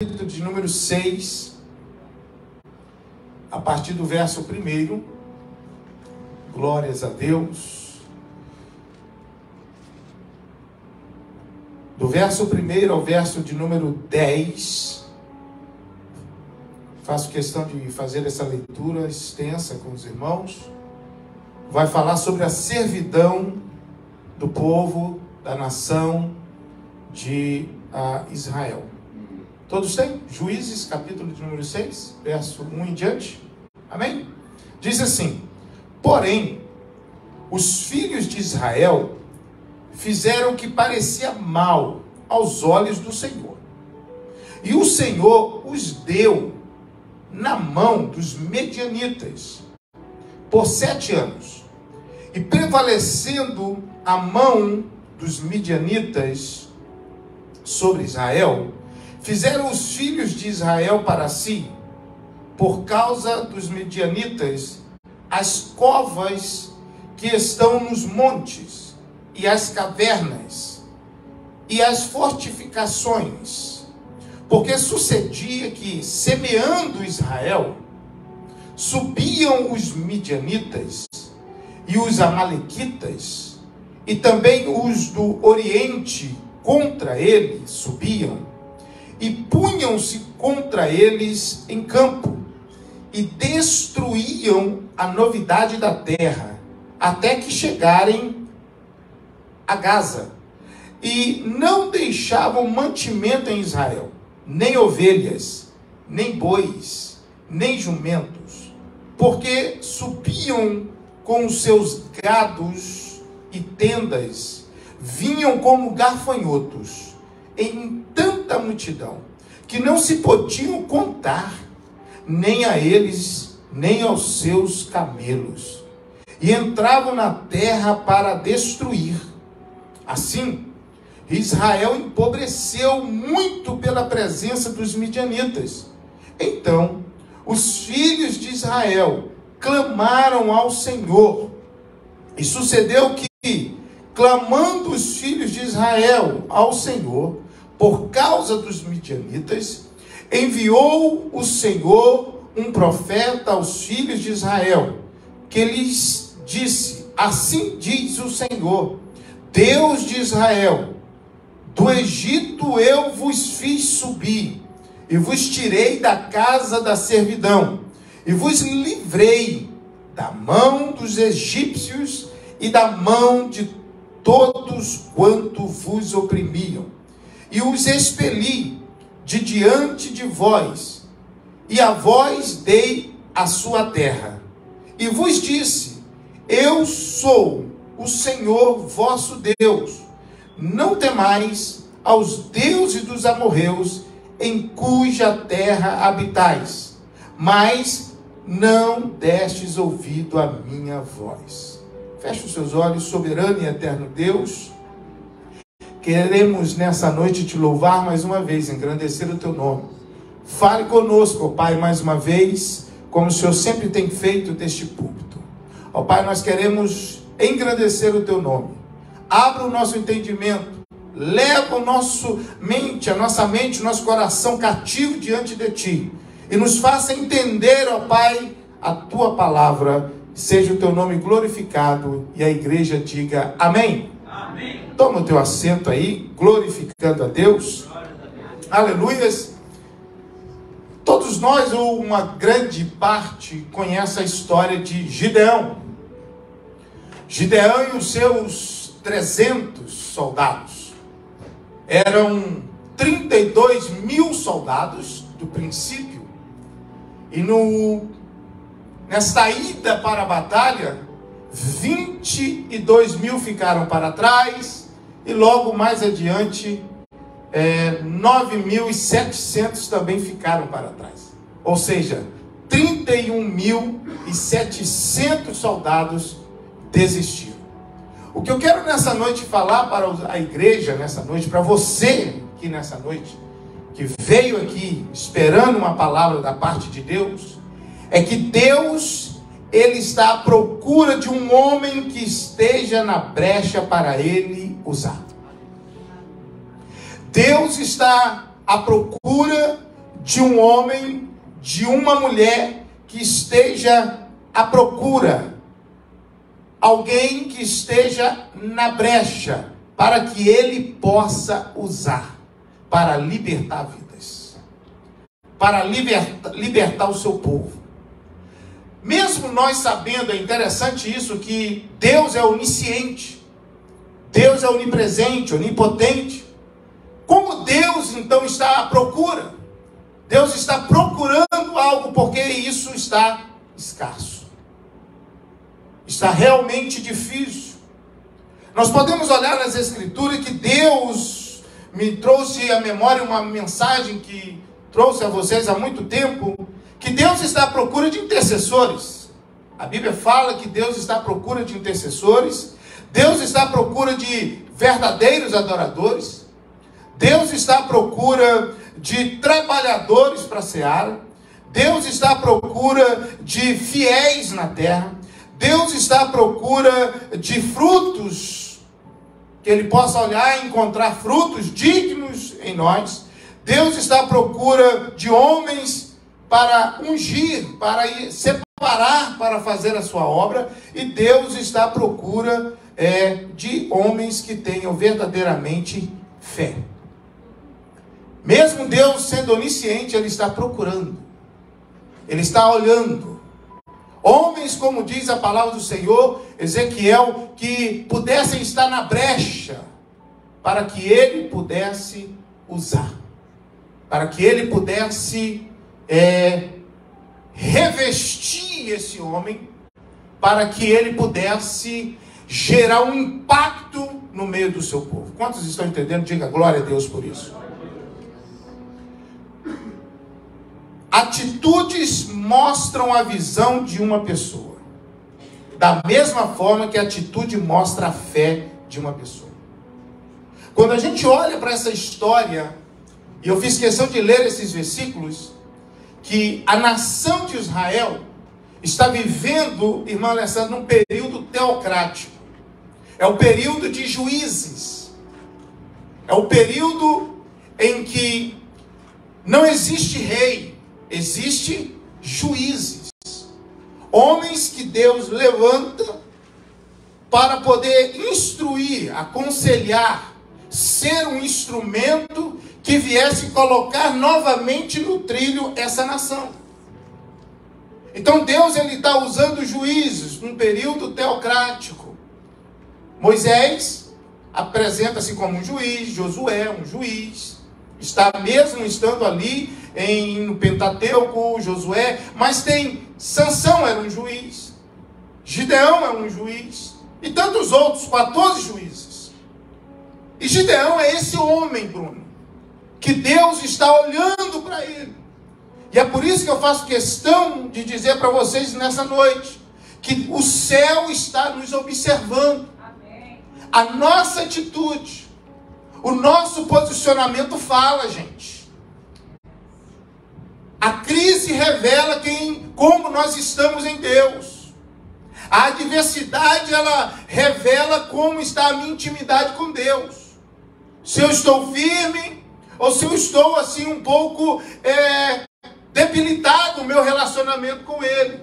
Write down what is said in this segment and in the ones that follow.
capítulo de número 6, a partir do verso 1. Glórias a Deus. Do verso 1 ao verso de número 10, faço questão de fazer essa leitura extensa com os irmãos. Vai falar sobre a servidão do povo, da nação de Israel. Todos têm? Juízes, capítulo de número 6, verso 1 em diante. Amém? Diz assim: porém, os filhos de Israel fizeram o que parecia mal aos olhos do Senhor. E o Senhor os deu na mão dos medianitas por 7 anos. E prevalecendo a mão dos medianitas sobre Israel, fizeram os filhos de Israel para si, por causa dos medianitas, as covas que estão nos montes, e as cavernas, e as fortificações. Porque sucedia que, semeando Israel, subiam os midianitas, e os amalequitas, e também os do Oriente contra ele subiam, e punham-se contra eles em campo, e destruíam a novidade da terra, até que chegarem a Gaza, e não deixavam mantimento em Israel, nem ovelhas, nem bois, nem jumentos, porque subiam com os seus gados e tendas, vinham como gafanhotos, em tanta multidão, que não se podiam contar, nem a eles, nem aos seus camelos, e entravam na terra para destruir. Assim, Israel empobreceu muito pela presença dos midianitas. Então, os filhos de Israel clamaram ao Senhor, e sucedeu que, clamando os filhos de Israel ao Senhor, por causa dos midianitas, enviou o Senhor um profeta aos filhos de Israel, que lhes disse: assim diz o Senhor, Deus de Israel, do Egito eu vos fiz subir, e vos tirei da casa da servidão, e vos livrei da mão dos egípcios e da mão de todos quanto vos oprimiam. E os expeli de diante de vós, e a vós dei a sua terra. E vos disse: eu sou o Senhor vosso Deus. Não temais aos deuses dos amorreus, em cuja terra habitais, mas não destes ouvido à minha voz. Feche os seus olhos, soberano e eterno Deus. Queremos nessa noite te louvar mais uma vez, engrandecer o teu nome. Fale conosco, ó Pai, mais uma vez, como o Senhor sempre tem feito deste púlpito. Ó Pai, nós queremos engrandecer o teu nome. Abra o nosso entendimento, leva a nossa mente, o nosso coração cativo diante de ti, e nos faça entender, ó Pai, a tua palavra. Seja o teu nome glorificado, e a igreja diga amém. Amém. Toma o teu assento aí, glorificando a Deus. Aleluias. Todos nós, ou uma grande parte, conhece a história de Gideão. Gideão e os seus 300 soldados. Eram 32 mil soldados do princípio. E nesta ida para a batalha, 22 mil ficaram para trás, e logo mais adiante 9.700 também ficaram para trás. Ou seja, 31.700 soldados desistiram. O que eu quero nessa noite falar para a igreja nessa noite, para você que nessa noite, que veio aqui esperando uma palavra da parte de Deus, é que Deus, Ele está à procura de um homem que esteja na brecha para Ele usar. Deus está à procura de um homem, de uma mulher que esteja à procura, alguém que esteja na brecha, para que ele possa usar para libertar vidas, para libertar o seu povo. Mesmo nós sabendo, é interessante isso, que Deus é onisciente, Deus é onipresente, onipotente. Como Deus então está à procura? Deus está procurando algo porque isso está escasso. Está realmente difícil. Nós podemos olhar nas Escrituras que Deus me trouxe à memória uma mensagem que trouxe a vocês há muito tempo, que Deus está à procura de intercessores. A Bíblia fala que Deus está à procura de intercessores, Deus está à procura de verdadeiros adoradores, Deus está à procura de trabalhadores para a seara, Deus está à procura de fiéis na terra, Deus está à procura de frutos, que Ele possa olhar e encontrar frutos dignos em nós. Deus está à procura de homens para ungir, para separar, para fazer a sua obra, e Deus está à procura de homens que tenham verdadeiramente fé. Mesmo Deus sendo onisciente, Ele está procurando, Ele está olhando. Homens, como diz a palavra do Senhor, Ezequiel, que pudessem estar na brecha, para que Ele pudesse usar, para que Ele pudesse revestir esse homem, para que ele pudesse gerar um impacto no meio do seu povo. Quantos estão entendendo? Diga glória a Deus por isso. Atitudes mostram a visão de uma pessoa, da mesma forma que a atitude mostra a fé de uma pessoa. Quando a gente olha para essa história, e eu fiz questão de ler esses versículos, que a nação de Israel está vivendo, irmã Alessandra, num período teocrático. É o período de juízes. É o período em que não existe rei, existe juízes. Homens que Deus levanta para poder instruir, aconselhar, ser um instrumento que viesse colocar novamente no trilho essa nação. Então Deus está usando juízes num período teocrático. Moisés apresenta-se como um juiz, Josué um juiz, está mesmo estando ali no Pentateuco, Josué, mas tem Sansão era um juiz, Gideão é um juiz, e tantos outros, 14 juízes. E Gideão é esse homem, Bruno, que Deus está olhando para ele. E é por isso que eu faço questão de dizer para vocês nessa noite, que o céu está nos observando. Amém. A nossa atitude, o nosso posicionamento fala, gente. A crise revela como nós estamos em Deus. A adversidade, ela revela como está a minha intimidade com Deus. Se eu estou firme, ou se eu estou assim um pouco debilitado o meu relacionamento com Ele.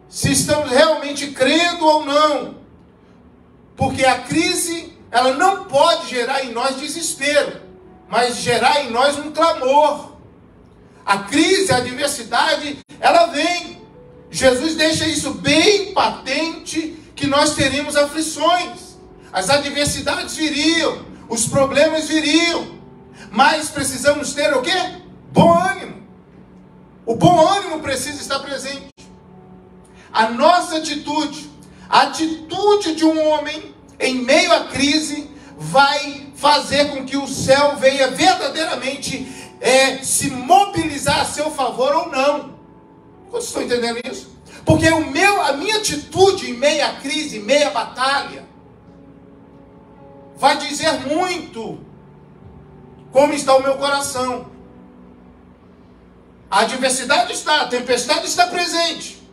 Se estamos realmente crendo ou não. Porque a crise, ela não pode gerar em nós desespero, mas gerar em nós um clamor. A crise, a adversidade, ela vem. Jesus deixa isso bem patente, que nós teríamos aflições. As adversidades viriam, os problemas viriam. Mas precisamos ter o quê? Bom ânimo. O bom ânimo precisa estar presente. A nossa atitude, a atitude de um homem em meio à crise, vai fazer com que o céu venha verdadeiramente se mobilizar a seu favor ou não. Vocês estão entendendo isso? Porque a minha atitude em meio à crise, em meio à batalha, vai dizer muito como está o meu coração. A adversidade está, a tempestade está presente.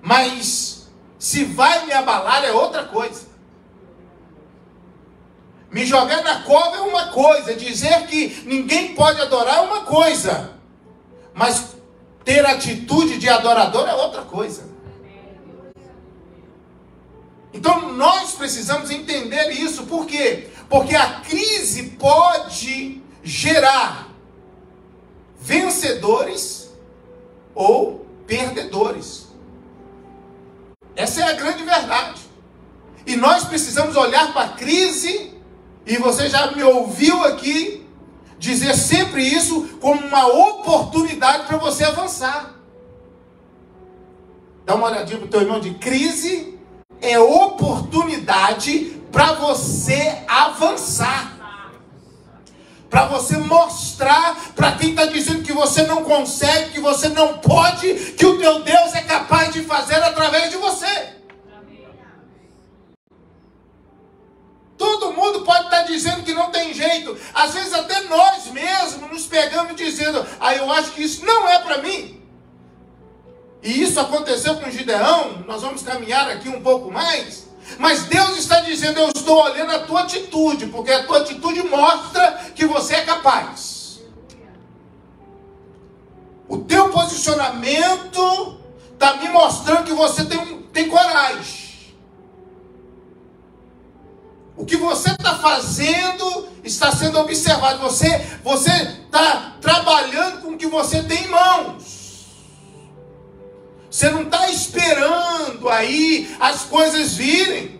Mas se vai me abalar é outra coisa. Me jogar na cova é uma coisa. Dizer que ninguém pode adorar é uma coisa. Mas ter atitude de adorador é outra coisa. Então nós precisamos entender isso. Por quê? Porque a crise pode gerar vencedores ou perdedores. Essa é a grande verdade. E nós precisamos olhar para a crise, e você já me ouviu aqui dizer sempre isso, como uma oportunidade para você avançar. Dá uma olhadinha para o teu irmão de crise. É oportunidade para você avançar. Para você mostrar para quem está dizendo que você não consegue, que você não pode, que o teu Deus é capaz de fazer através de você. Todo mundo pode estar dizendo que não tem jeito. Às vezes até nós mesmos nos pegamos dizendo: eu acho que isso não é para mim. E isso aconteceu com Gideão. Nós vamos caminhar aqui um pouco mais. Mas Deus está dizendo: eu estou olhando a tua atitude, porque a tua atitude mostra que você é capaz. O teu posicionamento está me mostrando que você tem coragem. O que você está fazendo está sendo observado. Você está trabalhando com o que você tem em mãos. Você não está esperando aí as coisas virem.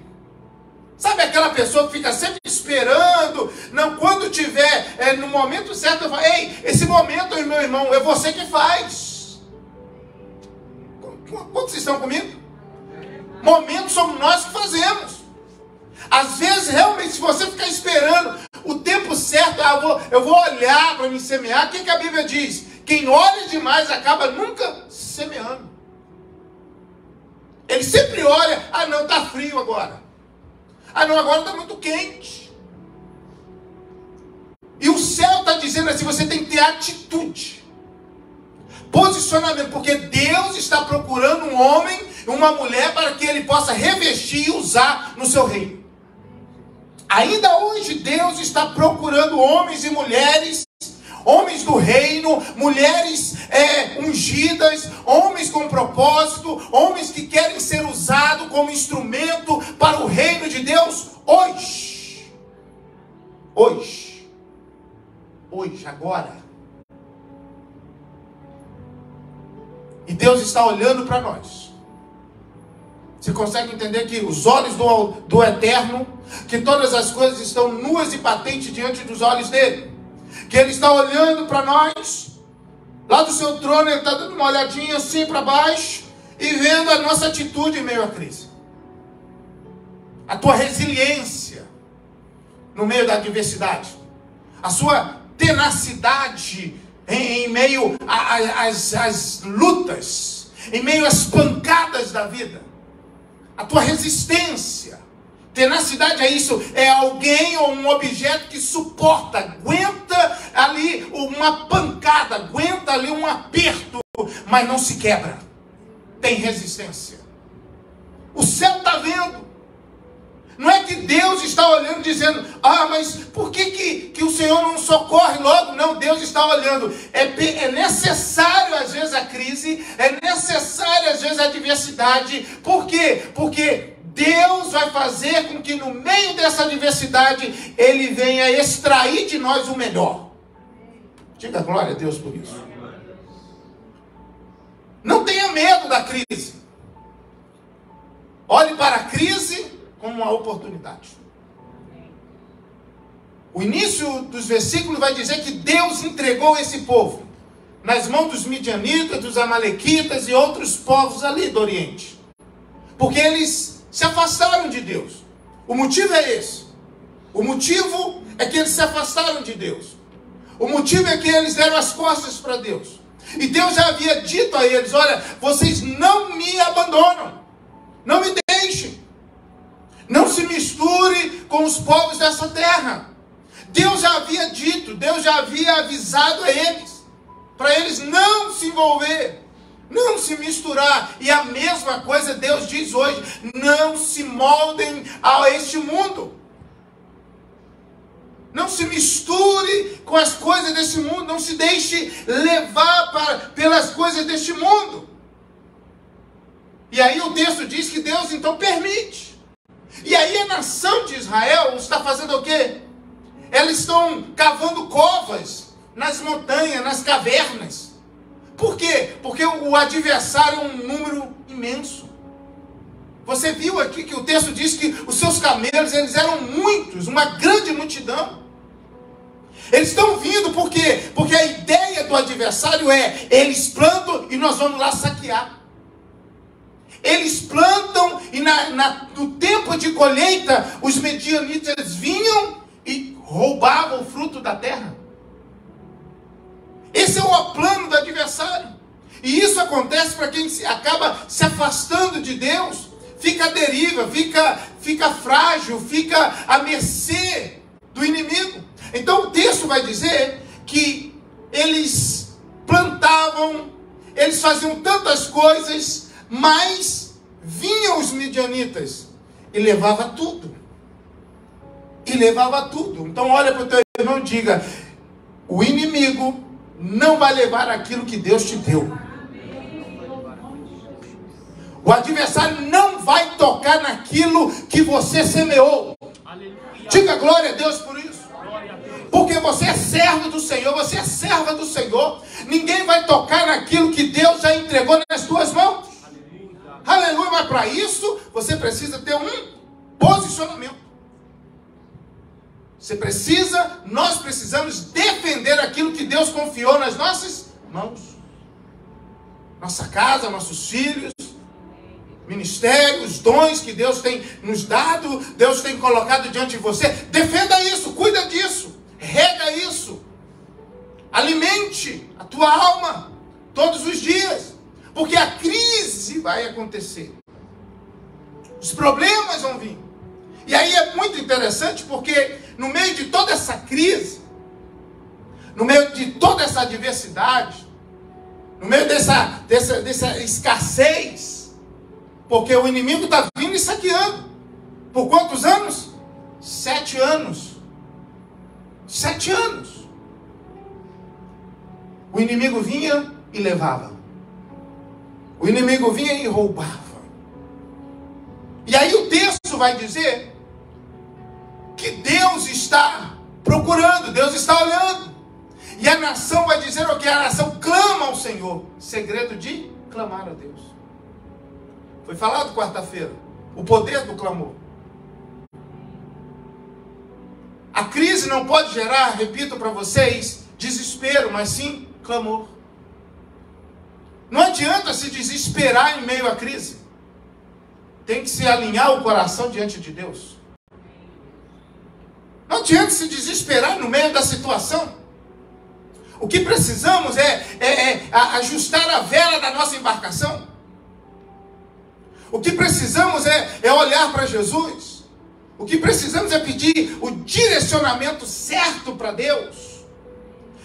Sabe aquela pessoa que fica sempre esperando? Não, quando tiver no momento certo, eu falo: ei, esse momento, meu irmão, é você que faz. Quantos estão comigo? Momentos somos nós que fazemos. Às vezes, realmente, se você ficar esperando o tempo certo, eu vou olhar para me semear. O que a Bíblia diz? Quem olha demais acaba nunca semeando. Ele sempre olha: não, está frio agora. Não, agora está muito quente. E o céu está dizendo assim: você tem que ter atitude, posicionamento, porque Deus está procurando um homem, uma mulher, para que ele possa revestir e usar no seu reino. Ainda hoje Deus está procurando homens e mulheres, homens do reino, mulheres ungidas, homens com propósito, homens que querem ser usados como instrumento para o reino de Deus hoje. Hoje, agora. E Deus está olhando para nós. Você consegue entender que os olhos do Eterno, que todas as coisas estão nuas e patentes diante dos olhos dele? Que ele está olhando para nós, lá do seu trono, ele está dando uma olhadinha assim para baixo, e vendo a nossa atitude em meio à crise. A tua resiliência no meio da adversidade. A sua tenacidade em meio às lutas, em meio às pancadas da vida. A tua resistência. Tenacidade é isso, é alguém ou um objeto que suporta, aguenta ali uma pancada, aguenta ali um aperto, mas não se quebra. Tem resistência. O céu está vendo. Não é que Deus está olhando dizendo: mas por que o Senhor não socorre logo? Não, Deus está olhando. É necessário às vezes a crise, é necessário às vezes a adversidade. Por quê? Porque Deus vai fazer com que no meio dessa adversidade Ele venha extrair de nós o melhor. Diga glória a Deus por isso. Não tenha medo da crise. Olhe para a crise como uma oportunidade. O início dos versículos vai dizer que Deus entregou esse povo nas mãos dos midianitas, dos amalequitas e outros povos ali do Oriente. Porque eles se afastaram de Deus. O motivo é esse. O motivo é que eles se afastaram de Deus. O motivo é que eles deram as costas para Deus. E Deus já havia dito a eles: olha, vocês não me abandonam. Não me deixem. Não se misture com os povos dessa terra. Deus já havia dito, Deus já havia avisado a eles, para eles não se envolver, não se misturar. E a mesma coisa Deus diz hoje: não se moldem a este mundo. Não se misture com as coisas desse mundo, não se deixe levar pelas coisas deste mundo. E aí o texto diz que Deus então permite. E aí a nação de Israel está fazendo o quê? Elas estão cavando covas nas montanhas, nas cavernas. Por quê? Porque o adversário é um número imenso. Você viu aqui que o texto diz que os seus camelos, eles eram muitos, uma grande multidão. Eles estão vindo por quê? Porque a ideia do adversário é, eles plantam e nós vamos lá saquear. Eles plantam e no tempo de colheita, os medianitas vinham e roubavam o fruto da terra. Esse é o plano do adversário. E isso acontece para quem acaba se afastando de Deus, fica à deriva, fica frágil, fica à mercê do inimigo. Então o texto vai dizer que eles plantavam, eles faziam tantas coisas, mas vinham os midianitas e levava tudo. E levava tudo. Então olha para o teu irmão e diga: o inimigo não vai levar aquilo que Deus te deu. O adversário não vai tocar naquilo que você semeou. Diga glória a Deus por isso. Porque você é servo do Senhor, você é serva do Senhor. Ninguém vai tocar naquilo que Deus já entregou nas tuas mãos. Aleluia. Mas para isso, você precisa ter um posicionamento. Nós precisamos defender aquilo que Deus confiou nas nossas mãos. Nossa casa, nossos filhos, ministérios, dons que Deus tem nos dado, Deus tem colocado diante de você. Defenda isso, cuida disso, rega isso. Alimente a tua alma todos os dias, porque a crise vai acontecer. Os problemas vão vir. E aí é muito interessante porque no meio de toda essa crise, no meio de toda essa adversidade, no meio dessa escassez, porque o inimigo está vindo e saqueando. Por quantos anos? 7 anos. 7 anos. O inimigo vinha e levava. O inimigo vinha e roubava. E aí o texto vai dizer que Deus está procurando, Deus está olhando. E a nação vai dizer o que? A nação clama ao Senhor. Segredo de clamar a Deus. Foi falado quarta-feira. O poder do clamor. A crise não pode gerar, repito para vocês, desespero, mas sim clamor. Não adianta se desesperar em meio à crise. Tem que se alinhar o coração diante de Deus. Não adianta se desesperar no meio da situação. O que precisamos é ajustar a vela da nossa embarcação. O que precisamos é olhar para Jesus. O que precisamos é pedir o direcionamento certo para Deus.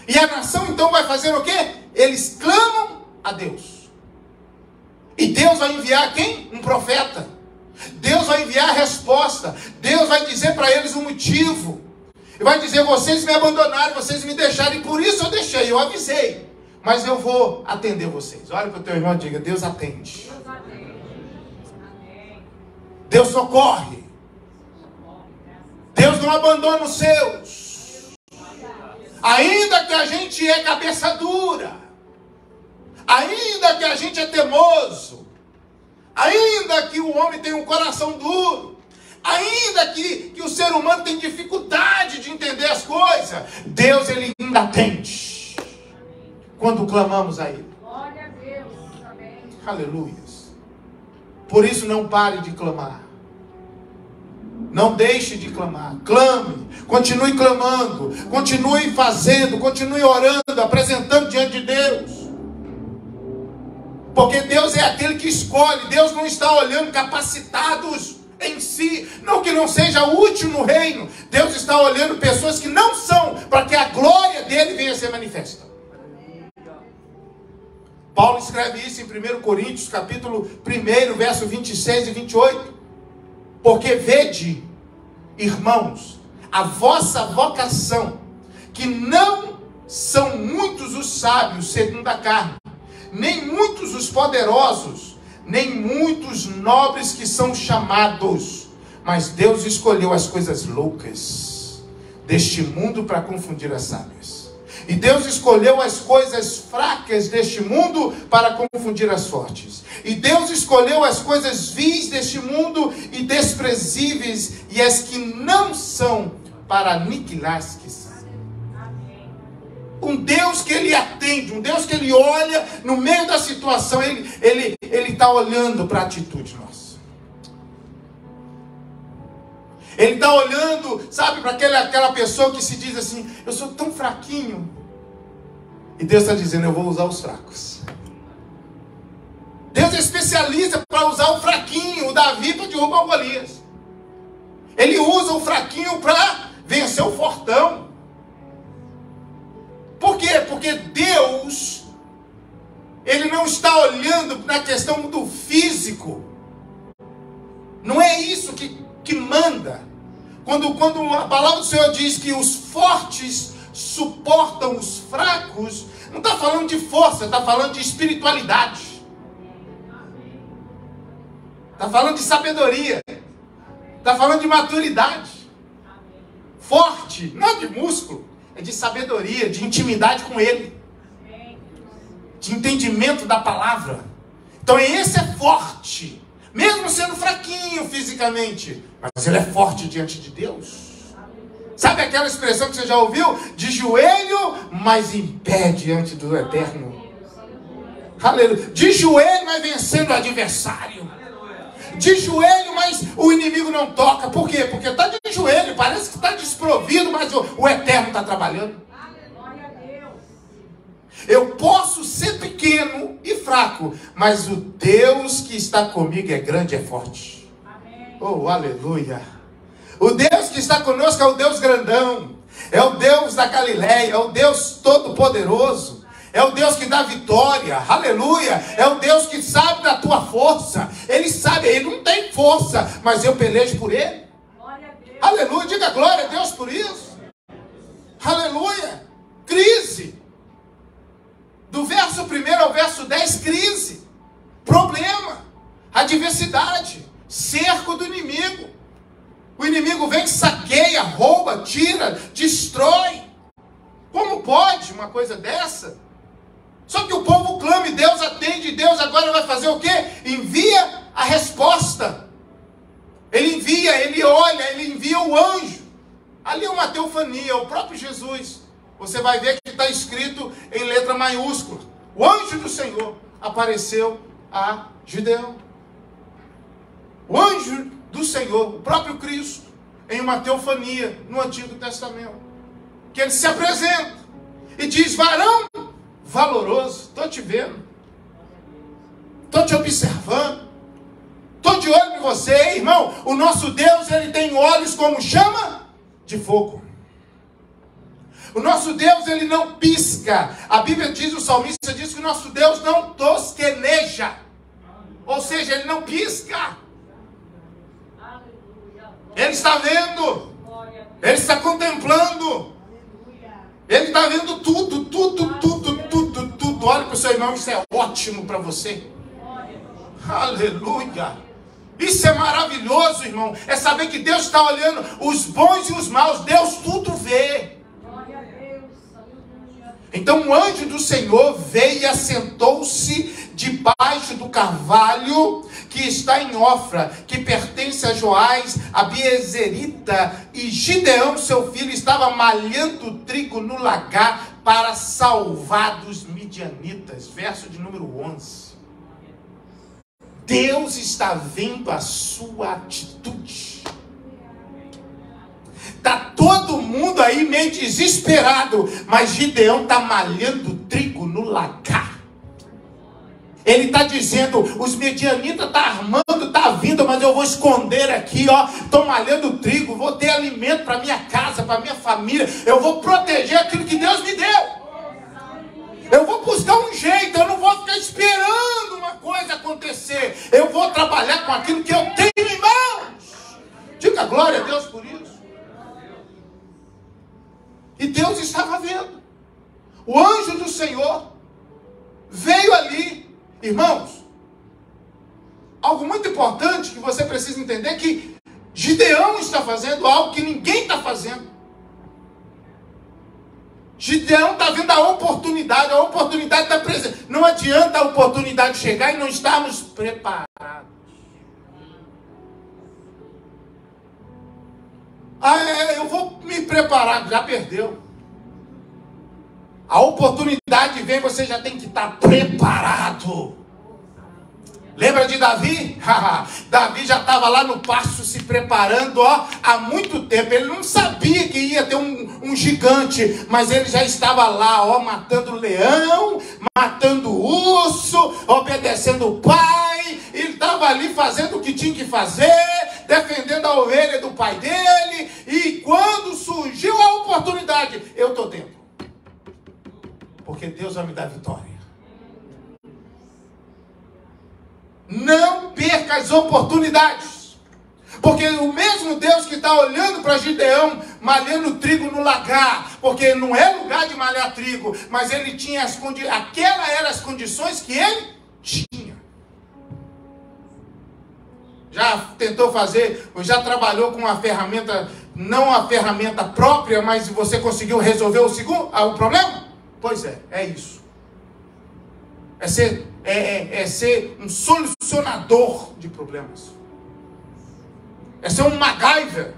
E a nação então vai fazer o quê? Eles clamam a Deus. E Deus vai enviar quem? Um profeta. Deus vai enviar a resposta. Deus vai dizer para eles o motivo. E vai dizer: vocês me abandonaram, vocês me deixaram, e por isso eu deixei, eu avisei. Mas eu vou atender vocês. Olha para o teu irmão e diga: Deus atende. Deus socorre. Deus não abandona os seus. Ainda que a gente é cabeça dura, ainda que a gente é teimoso, ainda que o homem tem um coração duro, ainda que o ser humano tem dificuldade de entender as coisas, Deus, ele ainda atende quando clamamos a Ele. Glória a Deus. Amém. Aleluia. Por isso não pare de clamar. Não deixe de clamar. Clame, continue clamando, continue fazendo, continue orando, apresentando diante de Deus. Porque Deus é aquele que escolhe. Deus não está olhando capacitados em si, não que não seja útil no reino. Deus está olhando pessoas que não são, para que a glória dele venha a ser manifesta. Paulo escreve isso em 1 Coríntios, capítulo 1, verso 26 e 28. Porque vede, irmãos, a vossa vocação, que não são muitos os sábios segundo a carne, nem muitos os poderosos, nem muitos nobres que são chamados, mas Deus escolheu as coisas loucas deste mundo para confundir as sábias. E Deus escolheu as coisas fracas deste mundo para confundir as fortes. E Deus escolheu as coisas vis deste mundo e desprezíveis e as que não são para aniquilar as que são. Um Deus que Ele atende, um Deus que Ele olha no meio da situação, Ele está olhando para a atitude nossa. Ele está olhando, sabe, para aquela pessoa que se diz assim, eu sou tão fraquinho. E Deus está dizendo, eu vou usar os fracos. Deus é especialista para usar o fraquinho, o Davi para derrubar o Golias. Ele usa o fraquinho para vencer o fortão. Por quê? Porque Deus, Ele não está olhando na questão do físico. Não é isso que manda. Quando a palavra do Senhor diz que os fortes suportam os fracos, não está falando de força, está falando de espiritualidade. Está falando de sabedoria. Está falando de maturidade. Forte, não é de músculo, é de sabedoria, de intimidade com Ele. De entendimento da palavra. Então esse é forte. Mesmo sendo fraquinho fisicamente, mas ele é forte diante de Deus. Sabe aquela expressão que você já ouviu? De joelho, mas em pé diante do Eterno. Aleluia. De joelho, mas vencendo o adversário. De joelho, mas o inimigo não toca. Por quê? Porque está de joelho, parece que está desprovido, mas o Eterno está trabalhando. Eu posso ser pequeno e fraco, mas o Deus que está comigo é grande e é forte. Amém. Oh, aleluia. O Deus que está conosco é o Deus grandão. É o Deus da Galileia. É o Deus todo-poderoso. É o Deus que dá vitória. Aleluia. É o Deus que sabe da tua força. Ele sabe, ele não tem força, mas eu pelejo por ele. Glória a Deus. Aleluia. Diga glória a Deus por isso. Aleluia. Crise. Do verso 1 ao verso 10, crise, problema, adversidade, cerco do inimigo. O inimigo vem, saqueia, rouba, tira, destrói. Como pode uma coisa dessa? Só que o povo clama e Deus atende, e Deus agora vai fazer o quê? Envia a resposta. Ele envia, ele olha, ele envia o anjo. Ali é uma teofania, o próprio Jesus. Você vai ver que está escrito em letra maiúscula. O anjo do Senhor apareceu a Gideão. O anjo do Senhor, o próprio Cristo, em uma teofania no Antigo Testamento. Que ele se apresenta e diz, varão valoroso, estou te vendo. Estou te observando. Estou de olho em você, irmão. O nosso Deus, ele tem olhos como chama de fogo. O nosso Deus, ele não pisca. A Bíblia diz, o salmista diz que o nosso Deus não tosqueneja. Ou seja, ele não pisca. Ele está vendo. Ele está contemplando. Ele está vendo tudo. Olha para o seu irmão, isso é ótimo para você. Aleluia. Isso é maravilhoso, irmão. É saber que Deus está olhando os bons e os maus. Deus tudo vê. Então o anjo do Senhor veio e assentou-se debaixo do carvalho que está em Ofra, que pertence a Joás, a Biezerita, e Gideão, seu filho, estava malhando trigo no lagar para salvar dos midianitas. Verso de número 11. Deus está vendo a sua atitude. Está todo mundo aí meio desesperado, mas Gideão está malhando trigo no lagar. Ele está dizendo, os medianitas estão armando, está vindo, mas eu vou esconder aqui, ó. Estou malhando trigo, vou ter alimento para minha casa, para minha família. Eu vou proteger aquilo que Deus me deu. Eu vou buscar um jeito, eu não vou ficar esperando uma coisa acontecer. Eu vou trabalhar com aquilo que eu tenho em mãos. Diga glória a Deus por isso. E Deus estava vendo. O anjo do Senhor veio ali Irmãos, algo muito importante que você precisa entender é que Gideão está fazendo algo que ninguém está fazendo. Gideão está vendo a oportunidade está presente. Não adianta a oportunidade chegar e não estarmos preparados. Eu vou me preparar, já perdeu. A oportunidade vem, você já tem que estar preparado. Lembra de Davi? Davi já estava lá no pasto se preparando há muito tempo. Ele não sabia que ia ter um gigante, mas ele já estava lá, matando leão, matando urso, obedecendo o pai. Ele estava ali fazendo o que tinha que fazer, defendendo a ovelha do pai dele. E quando surgiu a oportunidade, eu estou dentro. Porque Deus vai me dar vitória. Não perca as oportunidades. Porque o mesmo Deus que está olhando para Gideão malhando trigo no lagar, porque não é lugar de malhar trigo, mas ele tinha aquelas eram as condições que ele tinha. Já tentou fazer, já trabalhou com uma ferramenta, não a ferramenta própria, mas você conseguiu resolver o problema? Pois é isso. É ser um solucionador de problemas. É ser um MacGyver.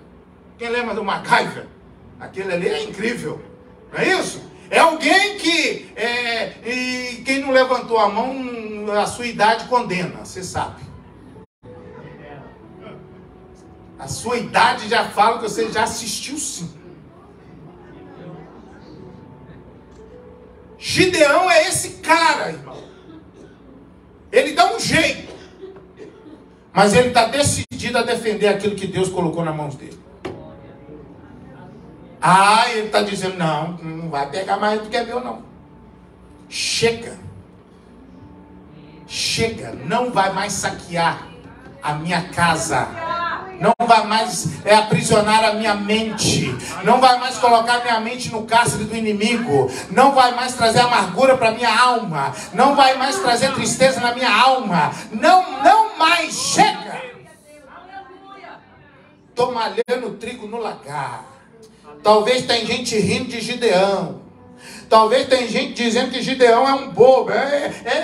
Quem lembra do MacGyver? Aquele ali é incrível. Não é isso? É alguém que... e quem não levantou a mão, a sua idade condena. Você sabe. A sua idade já fala que você já assistiu sim. Gideão é esse cara, irmão. Ele dá um jeito. Mas ele está decidido a defender aquilo que Deus colocou nas mãos dele. Ele está dizendo, não vai pegar mais do que é meu, não. Chega. Não vai mais saquear a minha casa. Não vai mais aprisionar a minha mente. Não vai mais colocar minha mente no cárcere do inimigo. Não vai mais trazer amargura para minha alma. Não vai mais trazer tristeza na minha alma. Não mais. Chega. Estou malhando trigo no lagar. Talvez tem gente rindo de Gideão. Talvez tem gente dizendo que Gideão é um bobo.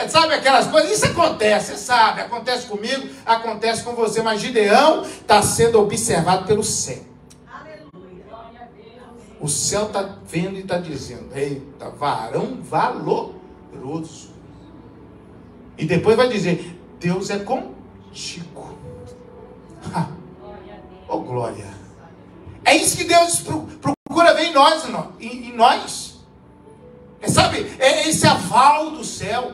Sabe aquelas coisas? Isso acontece, você sabe. Acontece comigo, acontece com você. Mas Gideão está sendo observado pelo céu. O céu está vendo e está dizendo, eita, varão valoroso. E depois vai dizer, Deus é contigo. Oh, glória. É isso que Deus procura ver em nós. Sabe, é esse aval do céu.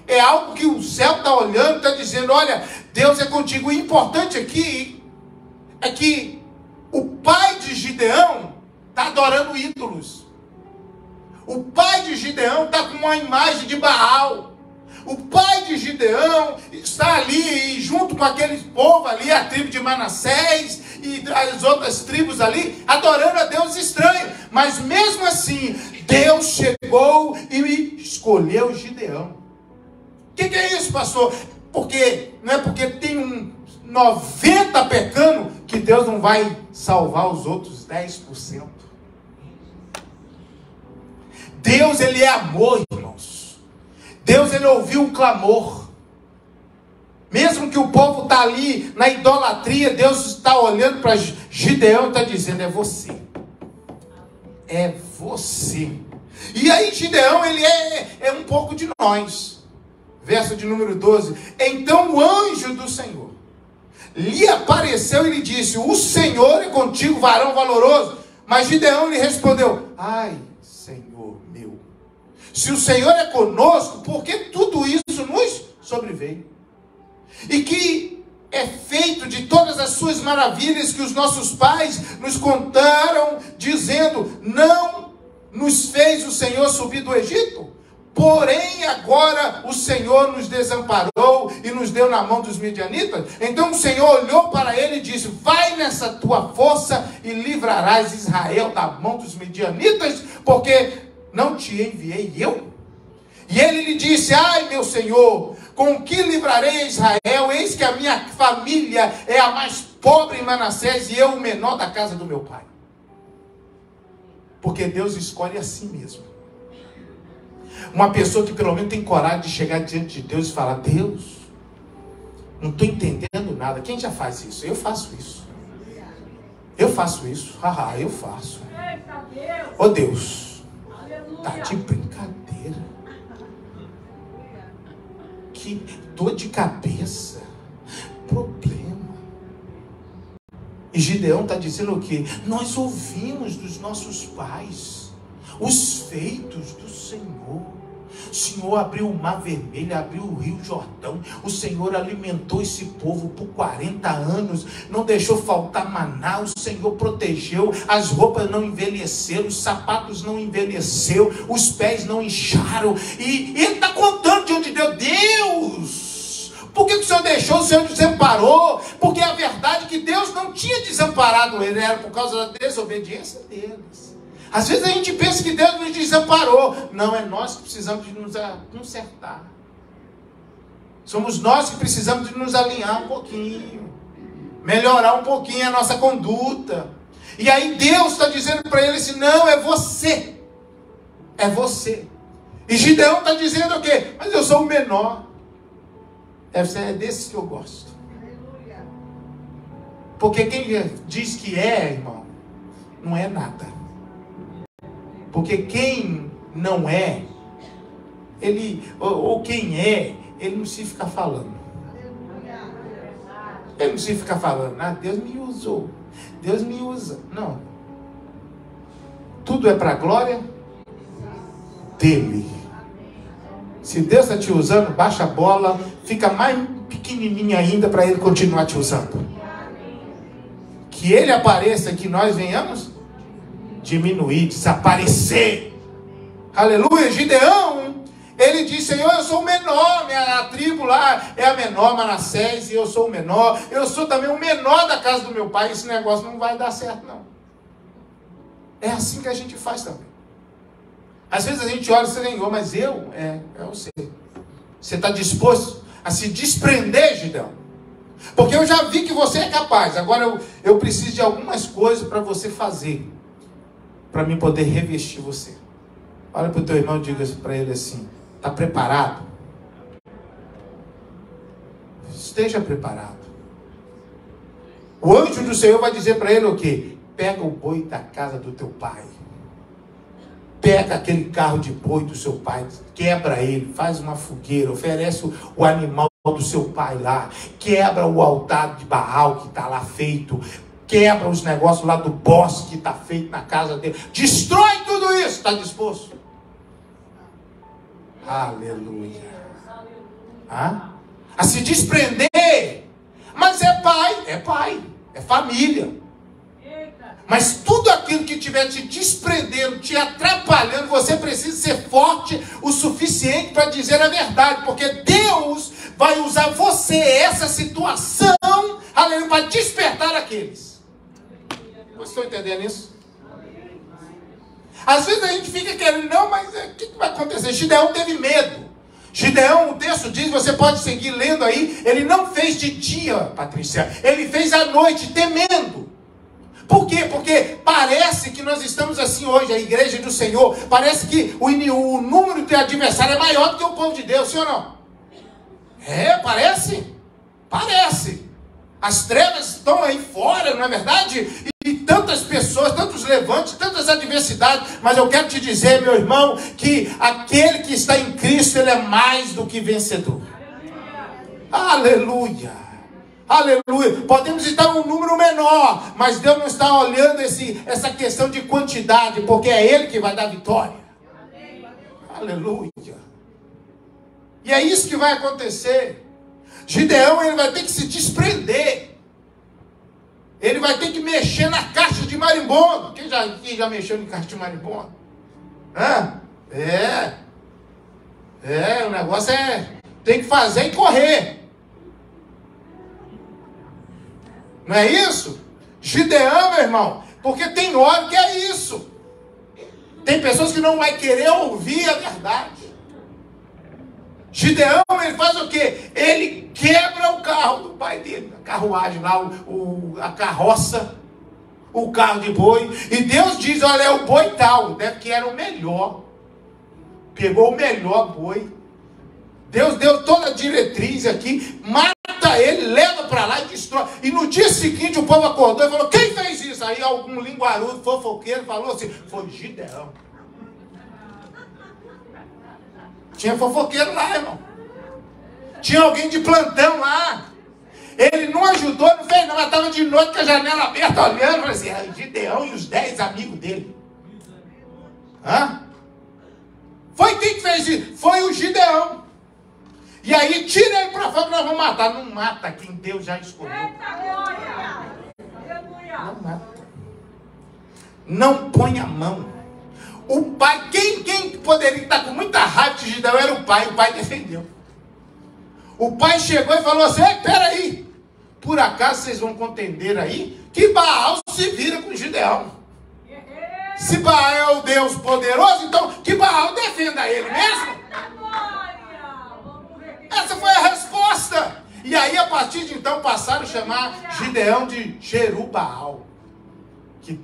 É algo que o céu está olhando, está dizendo, olha, Deus é contigo. O importante aqui é que o pai de Gideão está adorando ídolos. O pai de Gideão está com uma imagem de Baal. O pai de Gideão está ali, junto com aquele povo ali, a tribo de Manassés e as outras tribos ali, adorando a Deus estranho. Mas mesmo assim, Deus chegou e escolheu Gideão. O que é isso, pastor? Não é porque tem 90 pecando que Deus não vai salvar os outros 10%. Deus, ele é amor, irmãos. Deus, ele ouviu o clamor. Mesmo que o povo está ali na idolatria, Deus está olhando para Gideão e está dizendo, é você. É você. E aí Gideão, ele é um pouco de nós. Verso de número 12. Então o anjo do Senhor lhe apareceu e lhe disse, o Senhor é contigo, varão valoroso. Mas Gideão lhe respondeu, ai, Senhor meu, se o Senhor é conosco, por que tudo isso nos sobreveio? E que é feito de todas as suas maravilhas que os nossos pais nos contaram, dizendo, não nos fez o Senhor subir do Egito? Porém agora o Senhor nos desamparou e nos deu na mão dos midianitas. Então o Senhor olhou para ele e disse, vai nessa tua força e livrarás Israel da mão dos midianitas, porque não te enviei eu? E ele lhe disse, ai meu Senhor, com que livrarei a Israel? Eis que a minha família é a mais pobre em Manassés e eu o menor da casa do meu pai. Porque Deus escolhe a si mesmo. Uma pessoa que pelo menos tem coragem de chegar diante de Deus e falar: Deus, não estou entendendo nada. Quem já faz isso? Eu faço isso. Eu faço isso. Haha, eu faço. Ô Deus, tá de brincadeira. Que dor de cabeça. Problema. E Gideão está dizendo o quê? Nós ouvimos dos nossos pais os feitos do Senhor. O Senhor abriu o Mar Vermelho, abriu o Rio Jordão. O Senhor alimentou esse povo por 40 anos. Não deixou faltar maná. O Senhor protegeu. As roupas não envelheceram. Os sapatos não envelheceram. Os pés não incharam. E ele está contando diante de Deus. Deus, por que o Senhor deixou? O Senhor desamparou? Porque a verdade é que Deus não tinha desamparado ele. Era por causa da desobediência deles. Às vezes a gente pensa que Deus nos desamparou. Não, é nós que precisamos de nos consertar. Somos nós que precisamos de nos alinhar um pouquinho. Melhorar um pouquinho a nossa conduta. E aí Deus está dizendo para ele assim: não, é você. É você. E Gideão está dizendo o quê? Mas eu sou o menor. É desses que eu gosto. Porque quem diz que é, irmão, não é nada. Porque quem não é, ou quem é, ele não se fica falando. Ele não se fica falando: ah, Deus me usou, Deus me usa. Não. Tudo é para a glória dele. Se Deus está te usando, baixa a bola, fica mais pequenininha ainda para ele continuar te usando. Que ele apareça e que nós venhamos diminuir, desaparecer. Aleluia. Gideão, ele disse: Senhor, eu sou o menor, minha tribo lá é a menor, Manassés, e eu sou o menor. Eu sou também o menor da casa do meu pai. Esse negócio não vai dar certo, não. É assim que a gente faz também. Às vezes a gente olha e diz: Senhor, mas eu sei. Você está disposto a se desprender, Gideão? Porque eu já vi que você é capaz. Agora eu preciso de algumas coisas para você fazer, para mim poder revestir você. Olha para o teu irmão e diga para ele assim: está preparado? Esteja preparado. O anjo do Senhor vai dizer para ele o quê? Pega o boi da casa do teu pai. Pega aquele carro de boi do seu pai, quebra ele, faz uma fogueira, oferece o animal do seu pai lá, quebra o altar de Baal que está lá feito, quebra os negócios lá do bosque que está feito na casa dele, destrói tudo isso. Está disposto? Aleluia. A se desprender. Mas é pai, é família. Mas tudo aquilo que estiver te desprendendo, te atrapalhando, você precisa ser forte o suficiente para dizer a verdade, porque Deus vai usar você, essa situação, aleluia, para despertar aqueles. Vocês estão entendendo isso? Às vezes a gente fica querendo: não, mas o que vai acontecer? Gideão teve medo. Gideão, o texto diz, você pode seguir lendo aí, ele não fez de dia, Patrícia, ele fez à noite, temendo. Por quê? Porque parece que nós estamos assim hoje, a igreja do Senhor, parece que o número de adversário é maior do que o povo de Deus, sim ou não? Parece. Parece. As trevas estão aí fora, não é verdade? E tantas pessoas, tantos levantes, tantas adversidades. Mas eu quero te dizer, meu irmão, que aquele que está em Cristo, ele é mais do que vencedor. Aleluia. Aleluia. Podemos estar um número menor, mas Deus não está olhando essa questão de quantidade, porque é Ele que vai dar vitória. Aleluia. E é isso que vai acontecer. Gideão, ele vai ter que se desprender. Ele vai ter que mexer na caixa de marimbondo. Quem já mexeu em caixa de marimbondo? O negócio tem que fazer e correr. Não é isso? Gideão, meu irmão, porque tem hora que é isso. Tem pessoas que não vão querer ouvir a verdade. Gideão, ele faz o quê? Ele quebra o carro do pai dele, a carruagem lá, a carroça, o carro de boi. E Deus diz, olha, é o boi tal, deve que era o melhor. Pegou o melhor boi. Deus deu toda a diretriz aqui, mata ele, leva para lá e destrói. E no dia seguinte o povo acordou e falou, quem fez isso? Aí algum linguarudo, fofoqueiro, falou assim, foi Gideão. Tinha fofoqueiro lá, irmão. Tinha alguém de plantão lá. Ele não ajudou, não fez não, mas estava de noite com a janela aberta, olhando, falou assim, Gideão e os 10 amigos dele. Hã? Foi quem que fez isso? Foi o Gideão. E aí tira ele para fora que nós vamos matar. Não mata quem Deus já escolheu. Não mata. Não põe a mão. O pai, quem poderia estar com muita raiva de Gideão era o pai defendeu. O pai chegou e falou assim, peraí, por acaso vocês vão contender aí que Baal se vira com Gideão. Se Baal é o Deus poderoso, então que Baal defenda ele mesmo. Essa foi a resposta. E aí a partir de então passaram a chamar Gideão de Jerubaal, que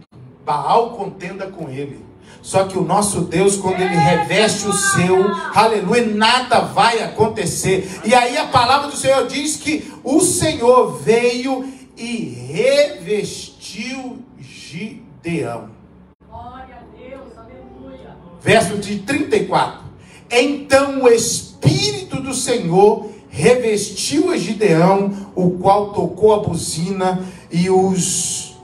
Baal contenda com ele. Só que o nosso Deus, quando ele reveste o seu, aleluia, nada vai acontecer. E aí a palavra do Senhor diz que o Senhor veio e revestiu Gideão. Glória a Deus, aleluia. Verso de 34. Então o Espírito do Senhor revestiu a Gideão, o qual tocou a buzina, e os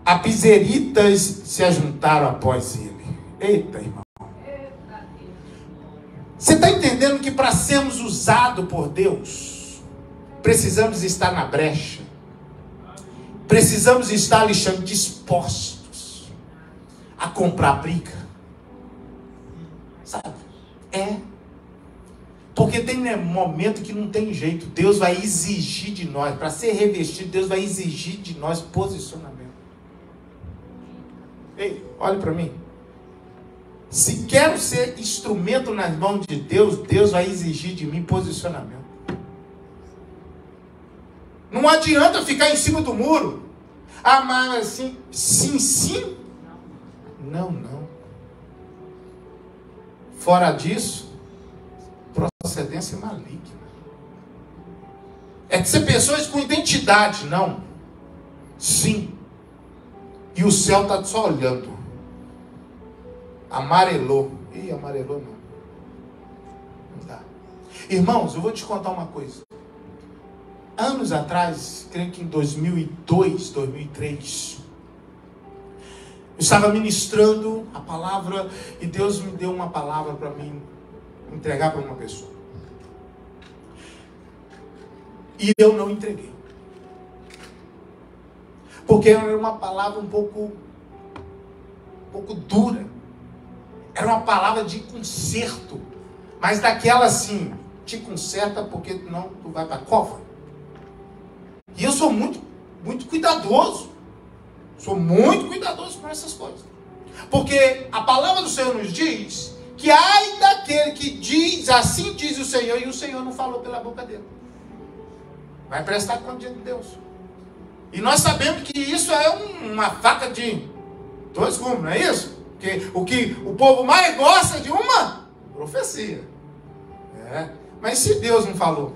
abizeritas se ajuntaram após ele. Eita, irmão. Você está entendendo que para sermos usados por Deus, precisamos estar na brecha. Precisamos estar, Alexandre, dispostos a comprar briga. Sabe? Porque tem momento que não tem jeito. Deus vai exigir de nós, para ser revestido, Deus vai exigir de nós posicionamento. Ei, olhe para mim. Se quero ser instrumento nas mãos de Deus, Deus vai exigir de mim posicionamento. Não adianta ficar em cima do muro. Ah, mas assim, sim. Não. Fora disso, procedência maligna. É de ser pessoas com identidade, não. Sim. E o céu está só olhando. Amarelou. Ih, amarelou não. Não dá. Irmãos, eu vou te contar uma coisa. Anos atrás, creio que em 2002, 2003, eu estava ministrando a palavra e Deus me deu uma palavra para mim entregar para uma pessoa. E eu não entreguei. Porque era uma palavra um pouco dura. Era uma palavra de conserto. Mas daquela assim, te conserta porque não tu vai para a cova. E eu sou muito cuidadoso. Sou muito cuidadoso com essas coisas. Porque a palavra do Senhor nos diz que ai daquele que diz, assim diz o Senhor, e o Senhor não falou pela boca dele. Vai prestar conta diante de Deus. E nós sabemos que isso é uma faca de 2 gumes, não é isso? Porque o que o povo mais gosta de uma profecia. Mas se Deus não falou?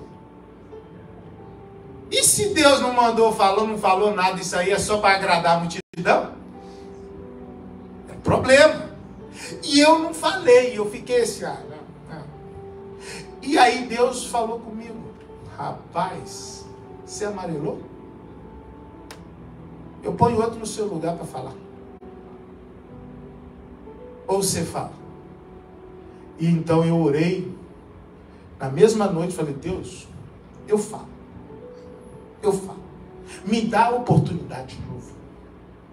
E se Deus não mandou, não falou nada, isso aí é só para agradar a multidão? É problema. E eu não falei, eu fiquei assim, não. E aí Deus falou comigo, rapaz, você amarelou? Eu ponho outro no seu lugar para falar. Ou você fala. E então eu orei, na mesma noite falei, Deus, eu falo. Me dá a oportunidade de novo,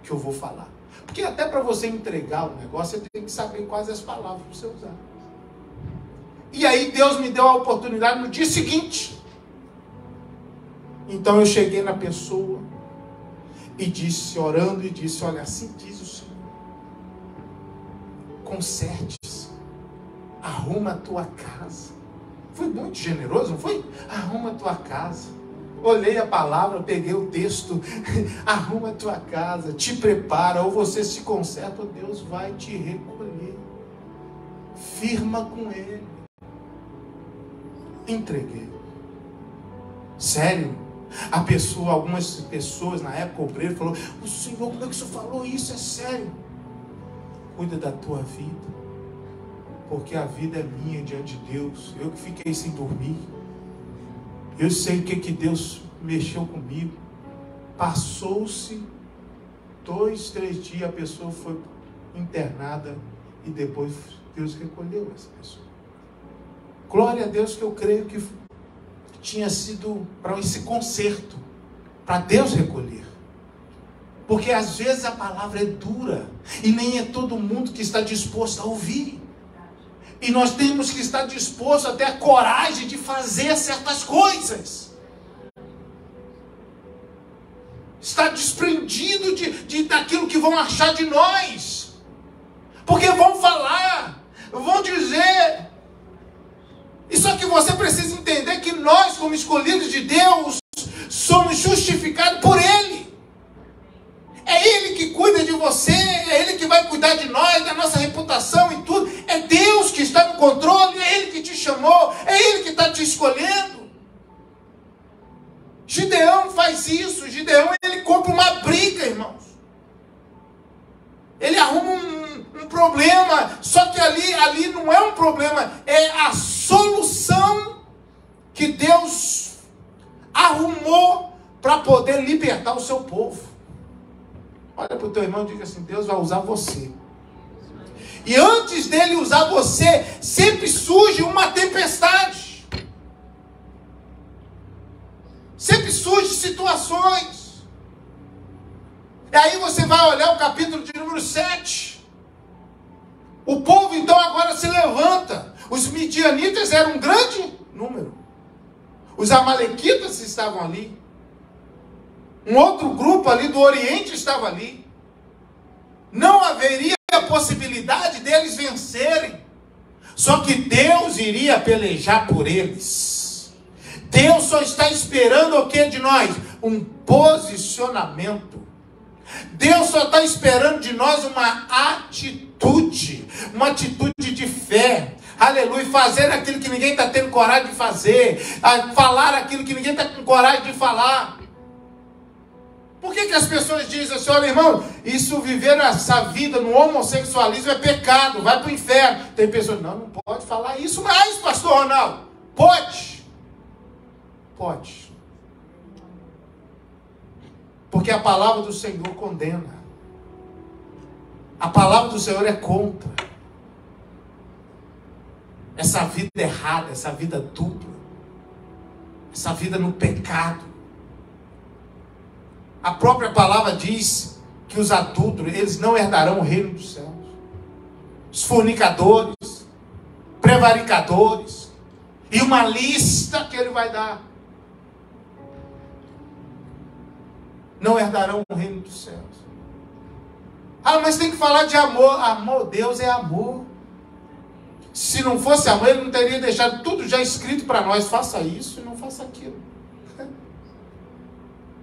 que eu vou falar. Porque até para você entregar o negócio, você tem que saber quais as palavras para você usar. E aí Deus me deu a oportunidade no dia seguinte. Então eu cheguei na pessoa e disse, orando, e disse, olha, assim diz o Senhor. Conserte-se, arruma a tua casa, Foi muito generoso, não foi? Arruma a tua casa. Olhei a palavra, peguei o texto. Arruma a tua casa, te prepara, ou você se conserta, ou Deus vai te recolher. Firma com Ele. Entreguei. Sério. Algumas pessoas na época, o obreiro falou: o Senhor, como é que o Senhor falou isso? É sério. Cuida da tua vida. Porque a vida é minha diante de Deus. Eu que fiquei sem dormir. Eu sei o que Deus mexeu comigo. Passou-se 2, 3 dias, a pessoa foi internada e depois Deus recolheu essa pessoa. Glória a Deus, que eu creio que tinha sido para esse conserto, para Deus recolher. Porque às vezes a palavra é dura e nem é todo mundo que está disposto a ouvir. E nós temos que estar dispostos a ter a coragem de fazer certas coisas. Estar desprendido daquilo que vão achar de nós. Porque vão falar, vão dizer. E só que você precisa entender que nós, como escolhidos de Deus, somos justificados por Ele. É Ele que cuida de você, é Ele que vai cuidar de nós, da nossa reputação e tudo. É Deus que está no controle, é Ele que te chamou, é Ele que está te escolhendo. Gideão faz isso. Gideão, ele compra uma briga, irmãos. Ele arruma um problema, só que ali não é um problema, é a solução que Deus arrumou para poder libertar o seu povo. Olha para o teu irmão e diga assim: Deus vai usar você. E antes dele usar você, sempre surge uma tempestade. Sempre surgem situações. E aí você vai olhar o capítulo de número 7. O povo então agora se levanta. Os midianitas eram um grande número. Os amalequitas estavam ali. Um outro grupo ali do Oriente estava ali. Não haveria a possibilidade deles vencerem. Só que Deus iria pelejar por eles. Deus só está esperando o que de nós? Um posicionamento. Deus só está esperando de nós uma atitude de fé. Aleluia, fazer aquilo que ninguém está tendo coragem de fazer, falar aquilo que ninguém está com coragem de falar. Por que as pessoas dizem assim: olha, irmão, isso, viver essa vida no homossexualismo é pecado, vai para o inferno? Tem pessoas: não pode falar isso mais, pastor Ronaldo. Pode. Porque a palavra do Senhor condena. A palavra do Senhor é contra essa vida errada, essa vida dupla, essa vida no pecado. A própria palavra diz que os adúlteros, eles não herdarão o reino dos céus. Os fornicadores, prevaricadores, e uma lista que ele vai dar, não herdarão o reino dos céus. Ah, mas tem que falar de amor. Amor, Deus é amor. Se não fosse amor, Ele não teria deixado tudo já escrito para nós. Faça isso e não faça aquilo.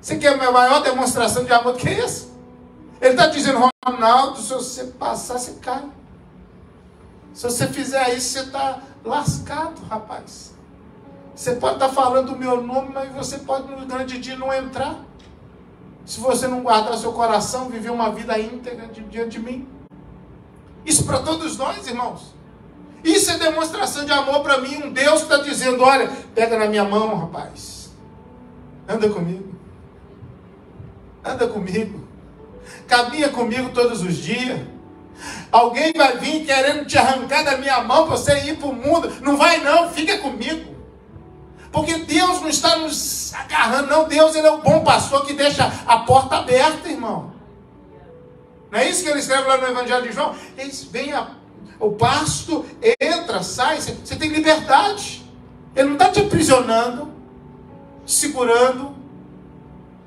Você quer a minha maior demonstração de amor do que esse? Ele está dizendo: Ronaldo, se você passar, você cai. Se você fizer isso, você está lascado, rapaz. Você pode estar falando o meu nome, mas você pode no grande dia não entrar. Se você não guardar seu coração, viver uma vida íntegra diante de mim. Isso para todos nós, irmãos. Isso é demonstração de amor para mim. Um Deus que está dizendo: olha, pega na minha mão, rapaz. Anda comigo. Anda comigo. Caminha comigo todos os dias. Alguém vai vir querendo te arrancar da minha mão para você ir para o mundo. Não vai não, fica comigo. Porque Deus não está nos agarrando, não. Deus, Ele é o bom pastor que deixa a porta aberta, irmão. Não é isso que ele escreve lá no Evangelho de João? Vem o pasto, entra, sai, você tem liberdade. Ele não está te aprisionando, te segurando.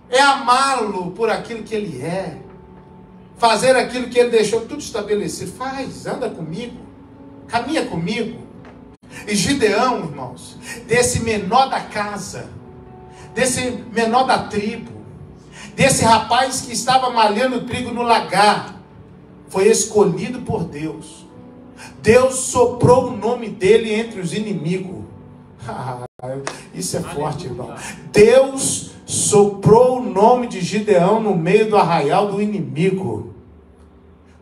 É amá-lo por aquilo que Ele é. Fazer aquilo que Ele deixou tudo estabelecido. Faz, anda comigo. Caminha comigo. E Gideão, irmãos, desse menor da casa, desse menor da tribo, desse rapaz que estava malhando trigo no lagar, foi escolhido por Deus. Deus soprou o nome dele entre os inimigos. Isso é forte, irmão. Deus soprou o nome de Gideão no meio do arraial do inimigo.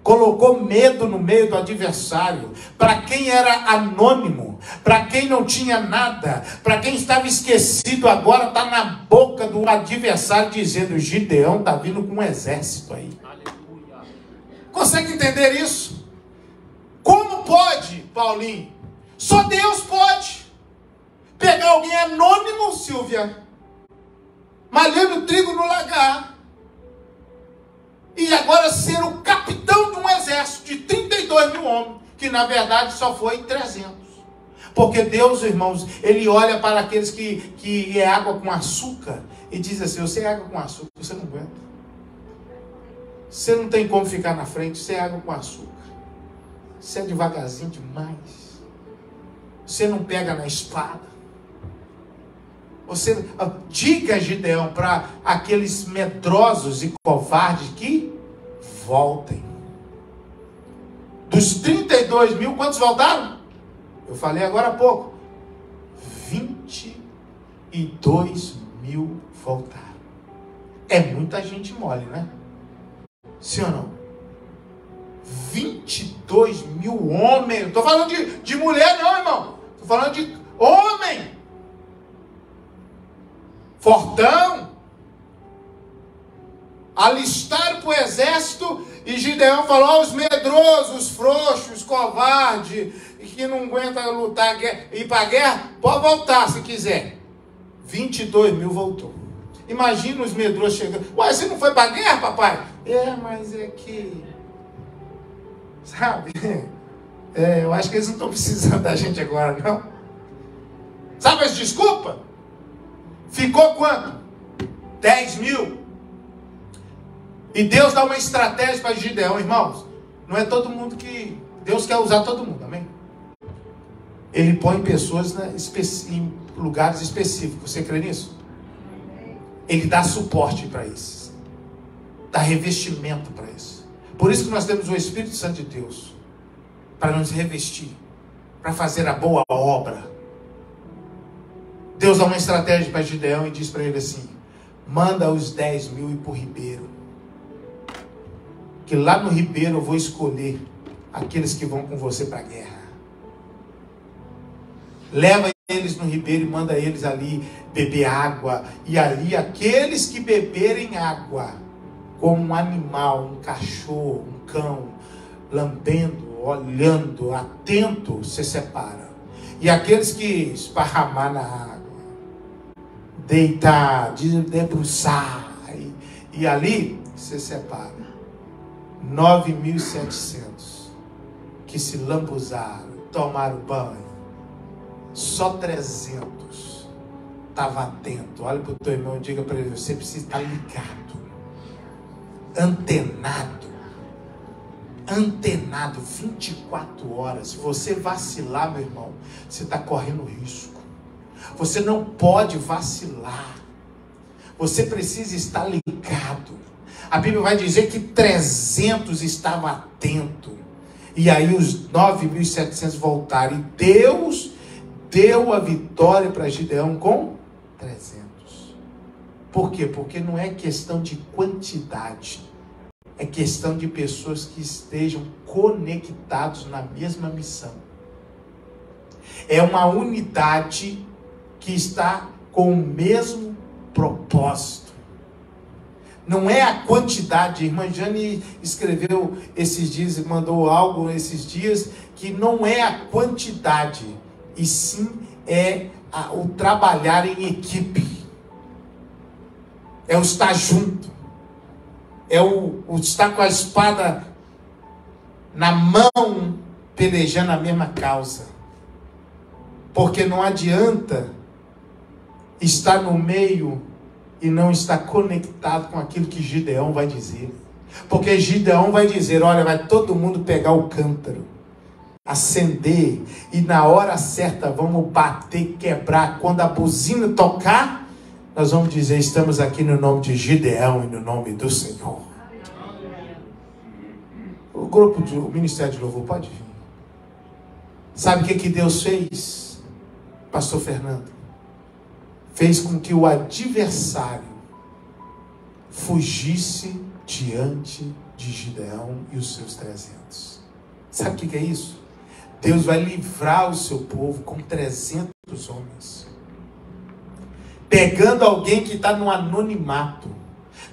Colocou medo no meio do adversário. Para quem era anônimo, para quem não tinha nada, para quem estava esquecido, agora está na boca do adversário dizendo: Gideão está vindo com um exército aí. Aleluia. Consegue entender isso? Como pode, Paulinho? Só Deus pode pegar alguém anônimo, Silvia, malhando trigo no lagar, e agora ser o capitão de um exército de 32 mil homens, que na verdade só foi 300. Porque Deus, irmãos, Ele olha para aqueles que é água com açúcar, e diz assim: você é água com açúcar, você não aguenta. Você não tem como ficar na frente, você é água com açúcar. Você é devagarzinho demais. Você não pega na espada. Você diga, Gideão, para aqueles medrosos e covardes que voltem. Dos 32 mil, quantos voltaram? Eu falei agora há pouco. 22 mil voltaram. É muita gente mole, né? Sim ou não? 22 mil homens. Não estou falando de mulher não, irmão. Estou falando de homem. Fortão. Alistaram para o exército. E Gideão falou: os medrosos, os frouxos, os covardes, que não aguentam lutar, ir para a guerra, pode voltar se quiser. 22 mil voltou. Imagina os medrosos chegando: ué, você não foi para a guerra, papai? É, mas é que... sabe? Eu acho que eles não estão precisando da gente agora, não. Sabe as desculpas? Ficou quanto? 10 mil. E Deus dá uma estratégia para Gideão, irmãos. Não é todo mundo que... Deus quer usar todo mundo, amém? Ele põe pessoas em lugares específicos. Você crê nisso? Ele dá suporte para isso. Dá revestimento para isso. Por isso que nós temos o Espírito Santo de Deus, para nos revestir, para fazer a boa obra. Deus dá uma estratégia para Gideão e diz para ele assim: manda os 10 mil ir para o ribeiro, que lá no ribeiro eu vou escolher aqueles que vão com você para a guerra. Leva eles no ribeiro e manda eles ali beber água, e ali aqueles que beberem água, como um animal, um cachorro, um cão, lambendo, olhando, atento, se separa. E aqueles que esparramar na água, deitar, debruçar, e ali se separa. 9.700 que se lambuzaram, tomaram banho. Só 300 estavam atentos. Olha para o teu irmão e diga para ele: você precisa estar ligado, antenado 24 horas. Se você vacilar, meu irmão, você está correndo risco. Você não pode vacilar. Você precisa estar ligado. A Bíblia vai dizer que 300 estavam atentos. E aí os 9.700 voltaram. E Deus deu a vitória para Gideão com 300. Por quê? Porque não é questão de quantidade. É questão de pessoas que estejam conectados na mesma missão. É uma unidade que está com o mesmo propósito. Não é a quantidade. A irmã Jane escreveu esses dias, mandou algo esses dias, que não é a quantidade, e sim é o trabalhar em equipe. É o estar junto. É o estar com a espada na mão, pelejando a mesma causa. Porque não adianta estar no meio e não estar conectado com aquilo que Gideão vai dizer. Porque Gideão vai dizer: olha, vai todo mundo pegar o cântaro acender, e na hora certa vamos bater, quebrar. Quando a buzina tocar, nós vamos dizer: estamos aqui no nome de Gideão e no nome do Senhor. O Ministério de Louvor pode vir. Sabe o que Deus fez, pastor Fernando? Fez com que o adversário fugisse diante de Gideão e os seus 300. Sabe o que é isso? Deus vai livrar o seu povo com 300 homens. Pegando alguém que está no anonimato.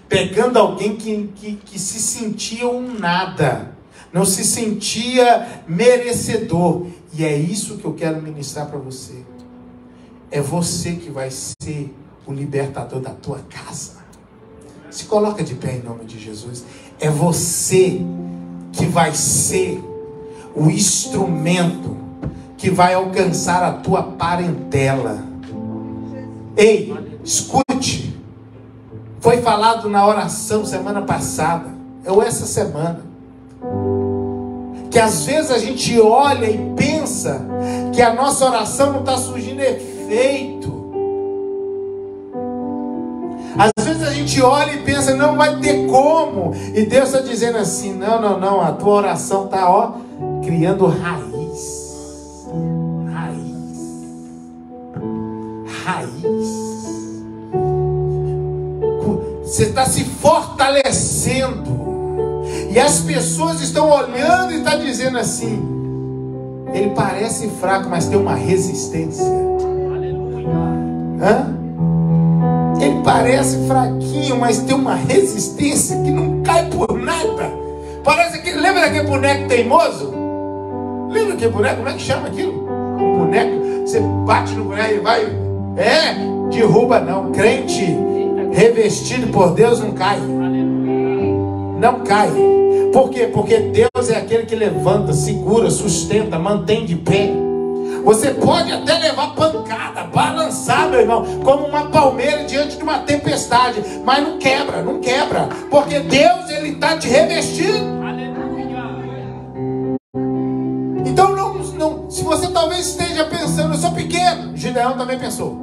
Pegando alguém que se sentia um nada. Não se sentia merecedor. E é isso que eu quero ministrar para você. É você que vai ser o libertador da tua casa. Se coloca de pé em nome de Jesus. É você que vai ser o instrumento que vai alcançar a tua parentela. Ei, escute. Foi falado na oração semana passada, ou essa semana, que às vezes a gente olha e pensa que a nossa oração não está surgindo efeito. Às vezes a gente olha e pensa: não vai ter como. E Deus está dizendo assim: não, a tua oração está, criando raiz. Você está se fortalecendo. E as pessoas estão olhando e estão dizendo assim: ele parece fraco, mas tem uma resistência. Hã? Ele parece fraquinho, mas tem uma resistência que não cai por nada. Parece que... Lembra daquele boneco teimoso? Lembra daquele boneco? Como é que chama aquilo? Um boneco. Você bate no boneco e vai... derruba não. Crente revestido por Deus não cai. Não cai. Por quê? Porque Deus é aquele que levanta, segura, sustenta, mantém de pé. Você pode até levar pancada, balançar, meu irmão, como uma palmeira diante de uma tempestade, mas não quebra, porque Deus, Ele está te revestindo. Então não, se você talvez esteja pensando: eu sou pequeno, Gideão também pensou.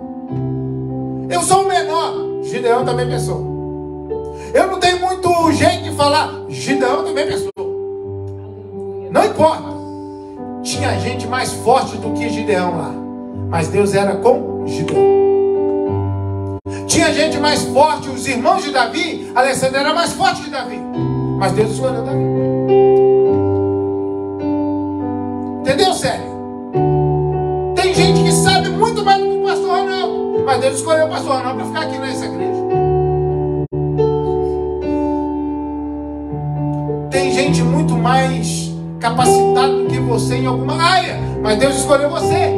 Eu sou o menor, Gideão também pensou. Eu não tenho muito jeito de falar, Gideão também pensou. Não importa. Tinha gente mais forte do que Gideão lá, mas Deus era com Gideão. Tinha gente mais forte, os irmãos de Davi, Alessandro era mais forte que Davi, mas Deus escolheu Davi. Entendeu, Sérgio? Tem gente que sabe muito mais do que o pastor Ronaldo, mas Deus escolheu o pastor Ronaldo para ficar aqui nessa igreja. Tem gente muito mais capacitado do que você em alguma área, mas Deus escolheu você.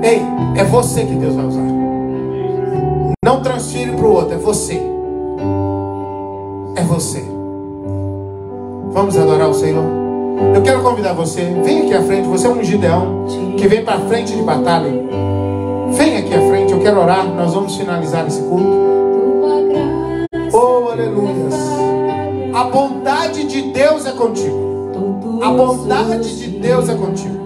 Ei, é você que Deus vai usar. Não transfere para o outro, é você. É você. Vamos adorar o Senhor. Eu quero convidar você, vem aqui à frente. Você é um Gideão que vem para frente de batalha. Vem aqui à frente, eu quero orar. Nós vamos finalizar esse culto. Oh, aleluia. A bondade de Deus é contigo. A bondade de Deus é contigo.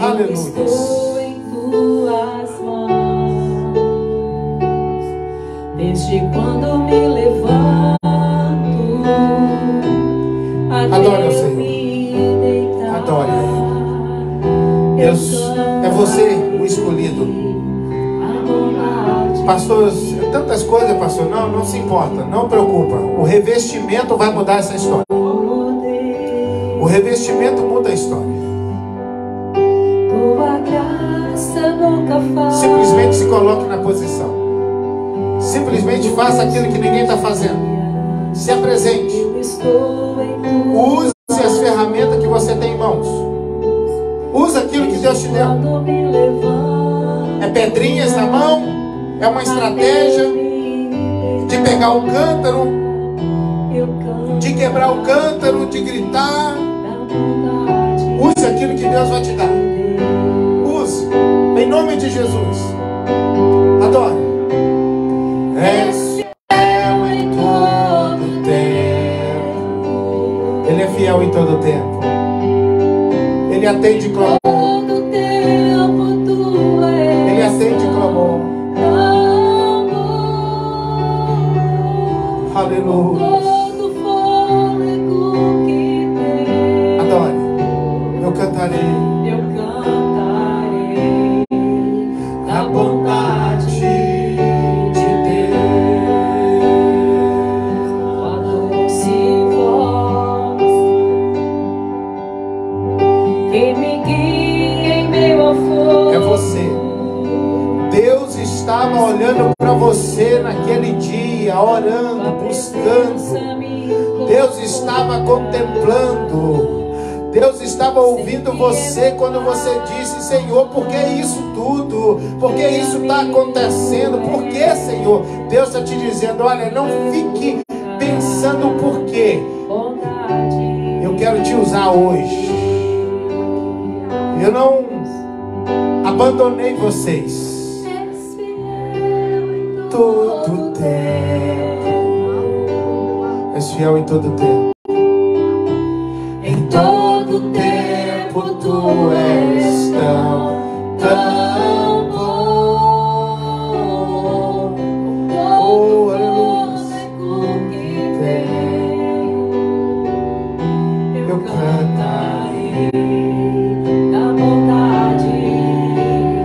Aleluia. Estou em tuas mãos. Desde quando me levanto, adore ao Senhor. Adore. Deus, é você o escolhido. Pastor, tantas coisas, pastor. Não se importa, não preocupa. O revestimento vai mudar essa história. O revestimento muda a história. Simplesmente se coloque na posição. Simplesmente faça aquilo que ninguém está fazendo. Se apresente. Use as ferramentas que você tem em mãos. Use aquilo que Deus te deu. É pedrinhas na mão. É uma estratégia de pegar o cântaro, de quebrar o cântaro, de gritar. Use aquilo que Deus vai te dar. Use, em nome de Jesus. Adore. É céu em todo tempo. atende clamor. Todo tempo tu és. Ele atende clamor. Aleluia. Todo fôlego que tem. Adore. Eu cantarei A bondade de Deus, a doce voz que me guia em meio ao fogo. É você. Deus estava olhando para você naquele dia, orando, buscando. Deus estava contemplando. Deus estava ouvindo você quando você disse: Senhor, por que isso tudo? Por que isso está acontecendo? Por que, Senhor? Deus está te dizendo: olha, não fique pensando o porquê. Eu quero te usar hoje. Eu não abandonei vocês. Todo tempo. És fiel em todo tempo. Em todo tempo tu és tão bom. Oh, aleluia. Eu cantarei da bondade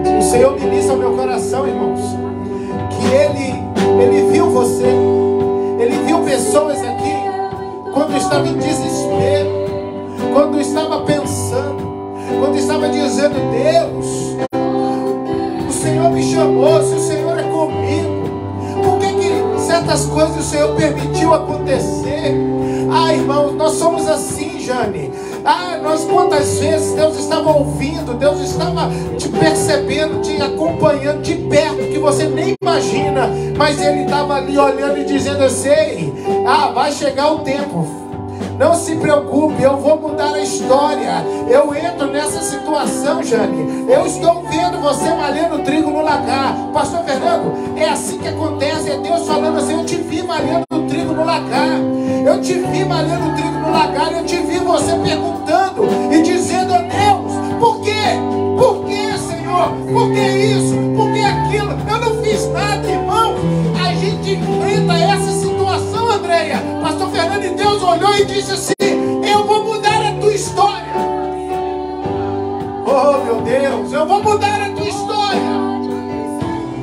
de O Senhor ministra ao meu coração, irmãos, que Ele viu você. Ele viu pessoas aqui quando estava em desespero, quando estava pensando, quando estava dizendo: Deus, o Senhor me chamou, se o Senhor é comigo, por que certas coisas o Senhor permitiu acontecer? Ah, irmãos, nós somos assim, Jane. Nós quantas vezes Deus estava ouvindo, Deus estava te percebendo, te acompanhando de perto, que você nem imagina, mas Ele estava ali olhando e dizendo: eu sei, vai chegar o tempo. Não se preocupe, eu vou mudar a história. Eu entro nessa situação, Jane. Eu estou vendo você malhando trigo no lagar. Pastor Fernando, é assim que acontece. É Deus falando assim: eu te vi malhando trigo no lagar. Eu te vi malhando trigo no lagar. Eu te vi você perguntando e dizendo: oh Deus, por quê? Por quê, Senhor? Por que isso? Por que aquilo? Eu não fiz nada, irmão. A gente enfrenta essa situação, Andréia. Pastor Fernando, e Deus olhou e disse assim: eu vou mudar a tua história. Oh, meu Deus, eu vou mudar a tua história.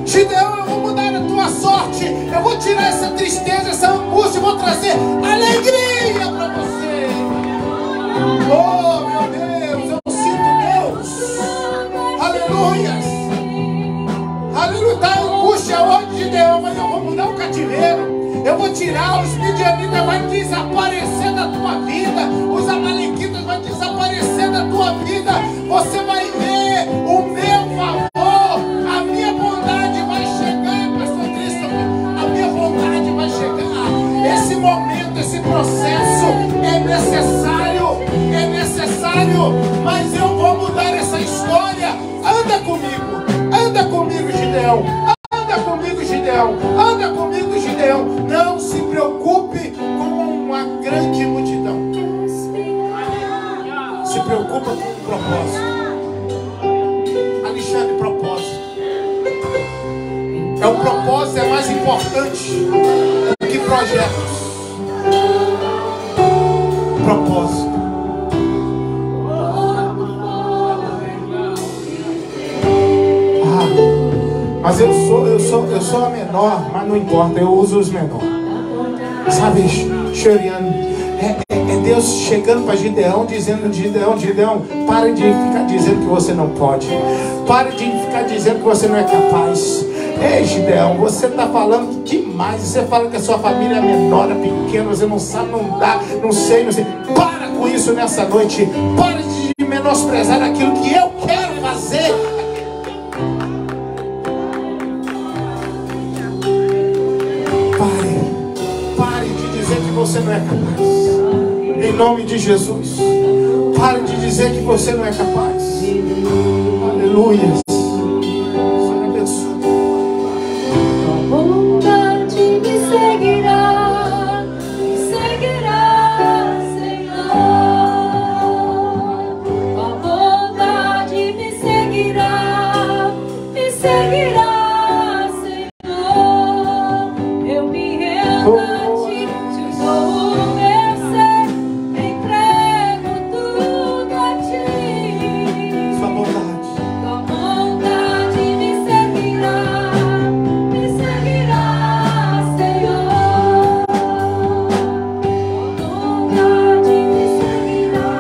Gideão, eu vou mudar a tua sorte. Eu vou tirar essa tristeza, essa angústia, e vou trazer alegria para você. Oh, meu Deus, eu sinto Deus. Aleluias. Aleluia. Está angústia hoje, Gideão, mas eu vou mudar o cativeiro. Eu vou tirar, os midianitas vai desaparecer da tua vida. Os amalequitas vai desaparecer da tua vida. Você vai ver o meu favor. A minha bondade vai chegar, pastor Cristo. A minha bondade vai chegar. Esse momento, esse processo é necessário. Mas eu vou mudar essa história. Anda comigo, Gideão. Anda comigo, Gideão. Anda comigo, Gideão. Não se preocupe com uma grande multidão. Se preocupa com o propósito. Alexandre, propósito. O propósito é mais importante do que projetos. Propósito. Mas eu sou a menor, mas não importa, eu uso os menores. Sabe, Xeriano, é Deus chegando para Gideão, dizendo: Gideão, pare de ficar dizendo que você não pode. Pare de ficar dizendo que você não é capaz. Ei, Gideão, você está falando demais. Você fala que a sua família é menor, é pequena, você não sabe, não dá, não sei. Para com isso nessa noite. Pare de menosprezar aquilo que eu quero fazer. Pare de dizer que você não é capaz. Em nome de Jesus. Pare de dizer que você não é capaz. Aleluia. Senhor abençoe. A bondade me seguirá, Senhor. A bondade seguirá, Senhor. Eu me rendo a ti, te dou o meu ser, entrego tudo a ti. Sua bondade. Tua bondade me seguirá, Senhor. Tua bondade me seguirá,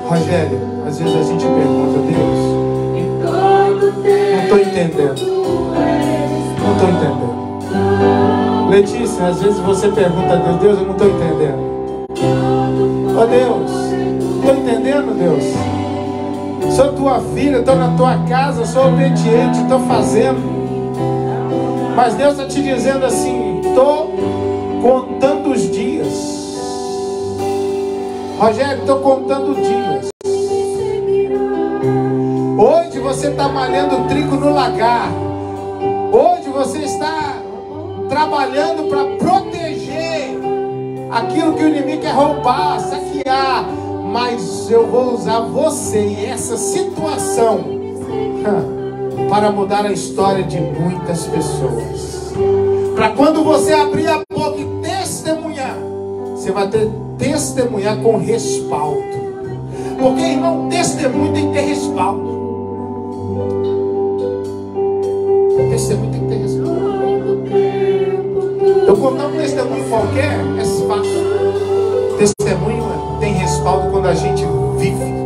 Rogério, às vezes a gente pergunta, Deus, não estou entendendo. Não estou entendendo. Letícia, às vezes você pergunta a Deus, Deus, eu não estou entendendo. Ó Deus, não estou entendendo, Deus. Sou tua filha, estou na tua casa, sou obediente, estou fazendo. Mas Deus está te dizendo assim, estou contando os dias. Rogério, estou contando dias. Hoje você está malhando trigo no lagar. Hoje você está trabalhando para proteger aquilo que o inimigo quer roubar, saquear. Mas eu vou usar você e essa situação para mudar a história de muitas pessoas. Para quando você abrir a boca e testemunhar, você vai ter testemunhar com respaldo. Porque, irmão, testemunho tem que ter respaldo. Testemunho tem que ter respaldo. Eu contar um testemunho qualquer é fácil. Testemunho tem respaldo quando a gente vive.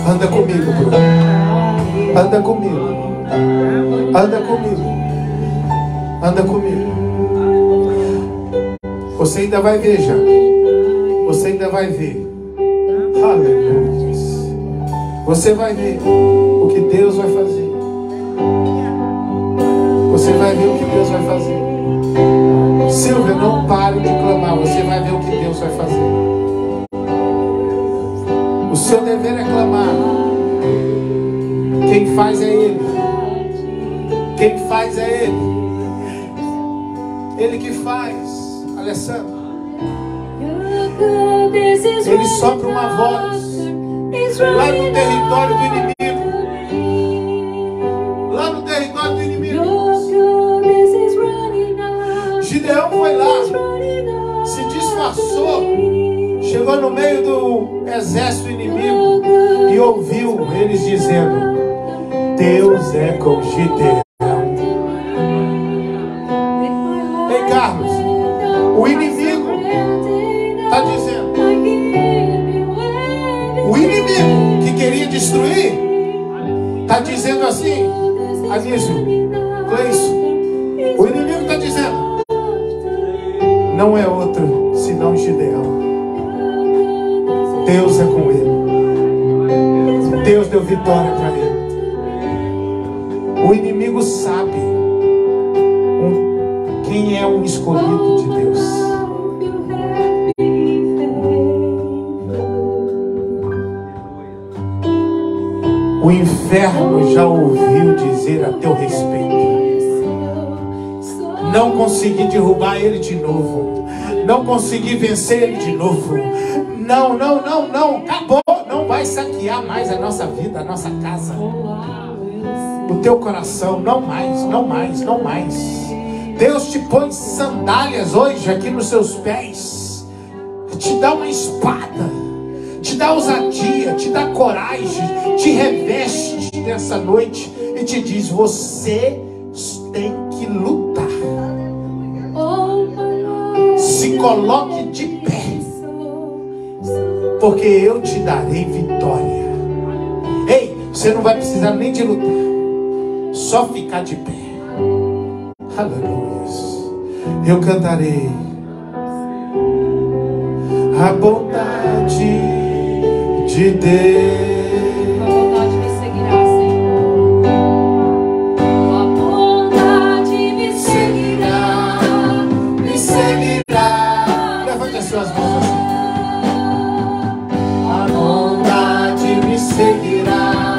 Anda comigo, Bruno. Anda comigo. Anda comigo. Anda comigo. Você ainda vai ver já. Você ainda vai ver. Aleluia. Você vai ver o que Deus vai fazer. Você vai ver o que Deus vai fazer. Silvia, não pare de clamar. Você vai ver o que Deus vai fazer. O seu dever é clamar. Quem faz é Ele. Quem faz é Ele. Ele que faz. Alessandro. Ele sopra uma voz lá no território do inimigo. Lá no território do inimigo. Gideão foi lá, se disfarçou, chegou no meio do exército inimigo e ouviu eles dizendo: Deus é com Gideão. Ei, Carlos, o inimigo está dizendo, o inimigo que queria destruir está dizendo assim, Anísio, Cleison, o inimigo está dizendo: não é outro senão Gideão. Deus é com ele. Deus deu vitória para ele. O inimigo sabe quem é o escolhido de Deus. O inferno já ouviu dizer a teu respeito. Não consegui derrubar ele de novo. Não consegui vencer ele de novo. Não, não, não, não. Acabou. Não vai saquear mais a nossa vida, a nossa casa, o teu coração. Não mais, não mais, não mais. Deus te põe sandálias hoje aqui nos seus pés, te dá uma espada, te dá ousadia, te dá coragem, te reveste nessa noite e te diz: você tem que lutar. Se coloque de pé, porque eu te darei vitória. Ei, você não vai precisar nem de lutar, só ficar de pé. Aleluia. Eu cantarei a bondade de Deus. A bondade me seguirá, Senhor. A bondade me seguirá, Me seguirá. Levante as suas mãos assim. A bondade me seguirá,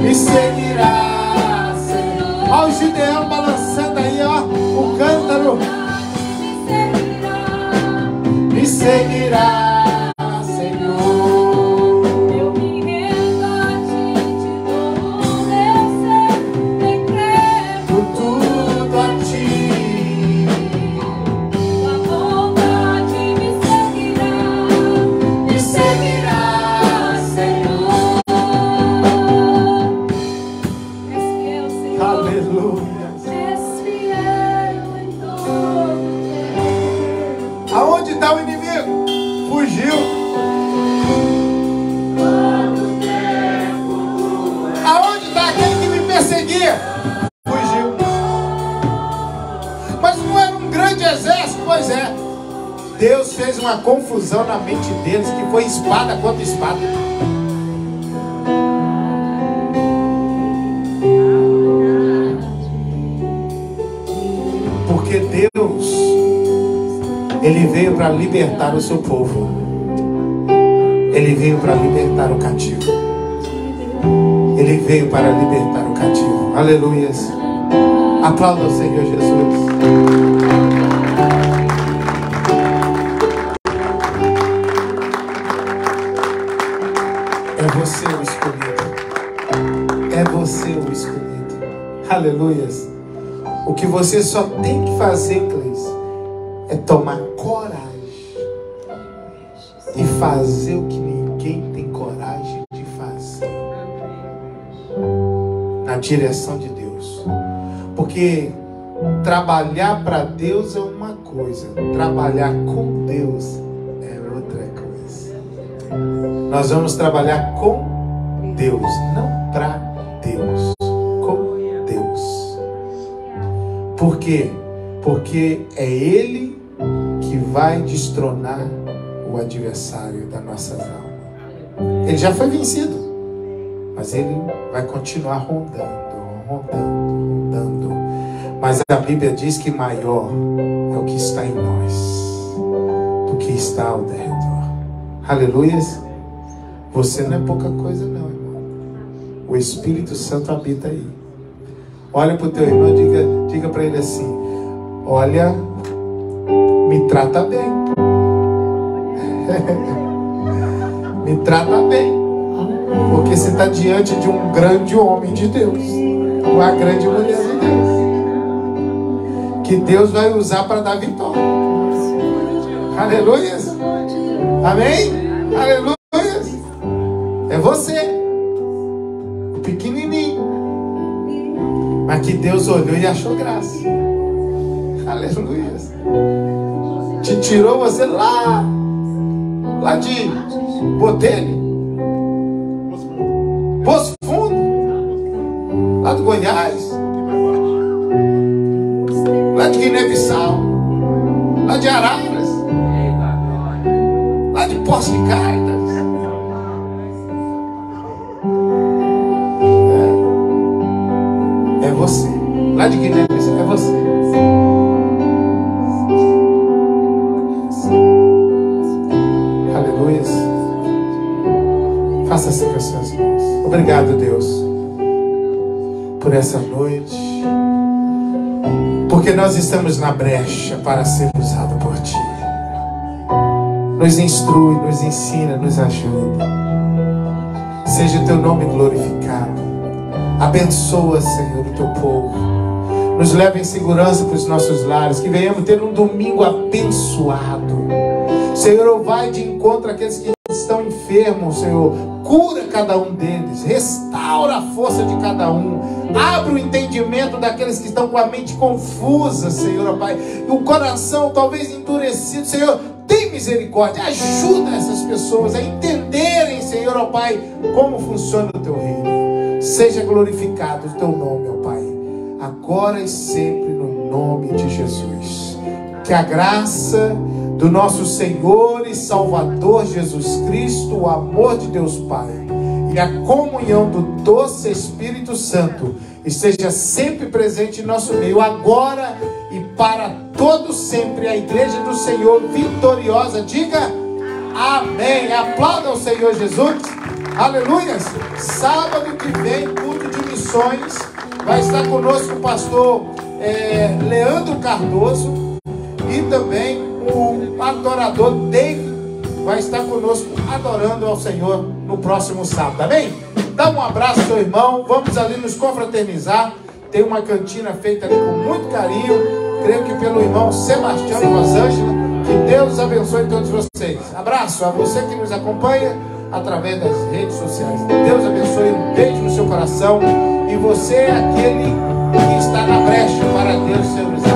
me seguirá, Senhor. Olha o Gideão balançando aí, ó, o cântaro. Me seguirá, Senhor. Eu me rendo a ti, te dou o meu ser, entrego Tudo a ti. a bondade me seguirá, Senhor. És fiel, Senhor. Aleluia. És fiel em todo tempo. Aonde está o inimigo? Fugiu. Aonde está aquele que me perseguia? Fugiu. Mas não era um grande exército? Pois é. Deus fez uma confusão na mente deles, que foi espada contra espada. Porque Deus, Ele veio para libertar o seu povo. Ele veio para libertar o cativo. Ele veio para libertar o cativo. Aleluias. Aplauda o Senhor Jesus. É você o escolhido. É você o escolhido. Aleluias. O que você só tem que fazer, Cleis, é tomar coragem e fazer o que ninguém tem coragem de fazer, na direção de Deus. Porque trabalhar para Deus é uma coisa, trabalhar com Deus é outra coisa. Nós vamos trabalhar com Deus, não para Deus, com Deus. Por quê? Porque é Ele que vai destronar o adversário das nossas almas. Ele já foi vencido, mas ele vai continuar rondando. Mas a Bíblia diz que maior é o que está em nós do que está ao redor. Aleluias. Você não é pouca coisa não, irmão. O Espírito Santo habita aí. Olha para o teu irmão e diga para ele assim: olha, me trata bem. Me trata bem. Porque você está diante de um grande homem de Deus, uma grande mulher de Deus, que Deus vai usar para dar vitória. Aleluia. Amém? Aleluia. É você, o pequenininho, mas que Deus olhou e achou graça. Aleluia. Te tirou você lá de Botelho, Poço Fundo, lá do Goiás, lá de Guiné-Bissau, lá de Araras, lá de Poço de Caldas. É você, lá de Guiné-Bissau, é você. Aleluia. Faça assim com as suas mãos. Obrigado, Deus, por essa noite, porque nós estamos na brecha para ser usado por Ti. Nos instrui, nos ensina, nos ajuda. Seja o teu nome glorificado. Abençoa, Senhor, o teu povo. Nos leva em segurança para os nossos lares. Que venhamos ter um domingo abençoado. Senhor, vai de encontro àqueles que estão enfermos, Senhor. Cura cada um deles. Restaura a força de cada um. Abre o entendimento daqueles que estão com a mente confusa, Senhor, ó Pai. E o coração talvez endurecido, Senhor. Tem misericórdia. Ajuda essas pessoas a entenderem, Senhor, ó Pai, como funciona o teu reino. Seja glorificado o teu nome, ó Pai, agora e sempre, no nome de Jesus. Que a graça do nosso Senhor e Salvador Jesus Cristo, o amor de Deus Pai e a comunhão do doce Espírito Santo esteja sempre presente em nosso meio, agora e para todo sempre. A igreja do Senhor vitoriosa diga amém. Aplauda o Senhor Jesus. Aleluias. Sábado que vem, culto de missões, vai estar conosco o pastor Leandro Cardoso e também o adorador David vai estar conosco adorando ao Senhor no próximo sábado, amém? Dá um abraço ao seu irmão, vamos ali nos confraternizar. Tem uma cantina feita ali com muito carinho, creio que pelo irmão Sebastião e Rosângela. Que Deus abençoe todos vocês. Abraço a você que nos acompanha através das redes sociais. Deus abençoe, um beijo no seu coração. E você é aquele que está na brecha para Deus ser usado.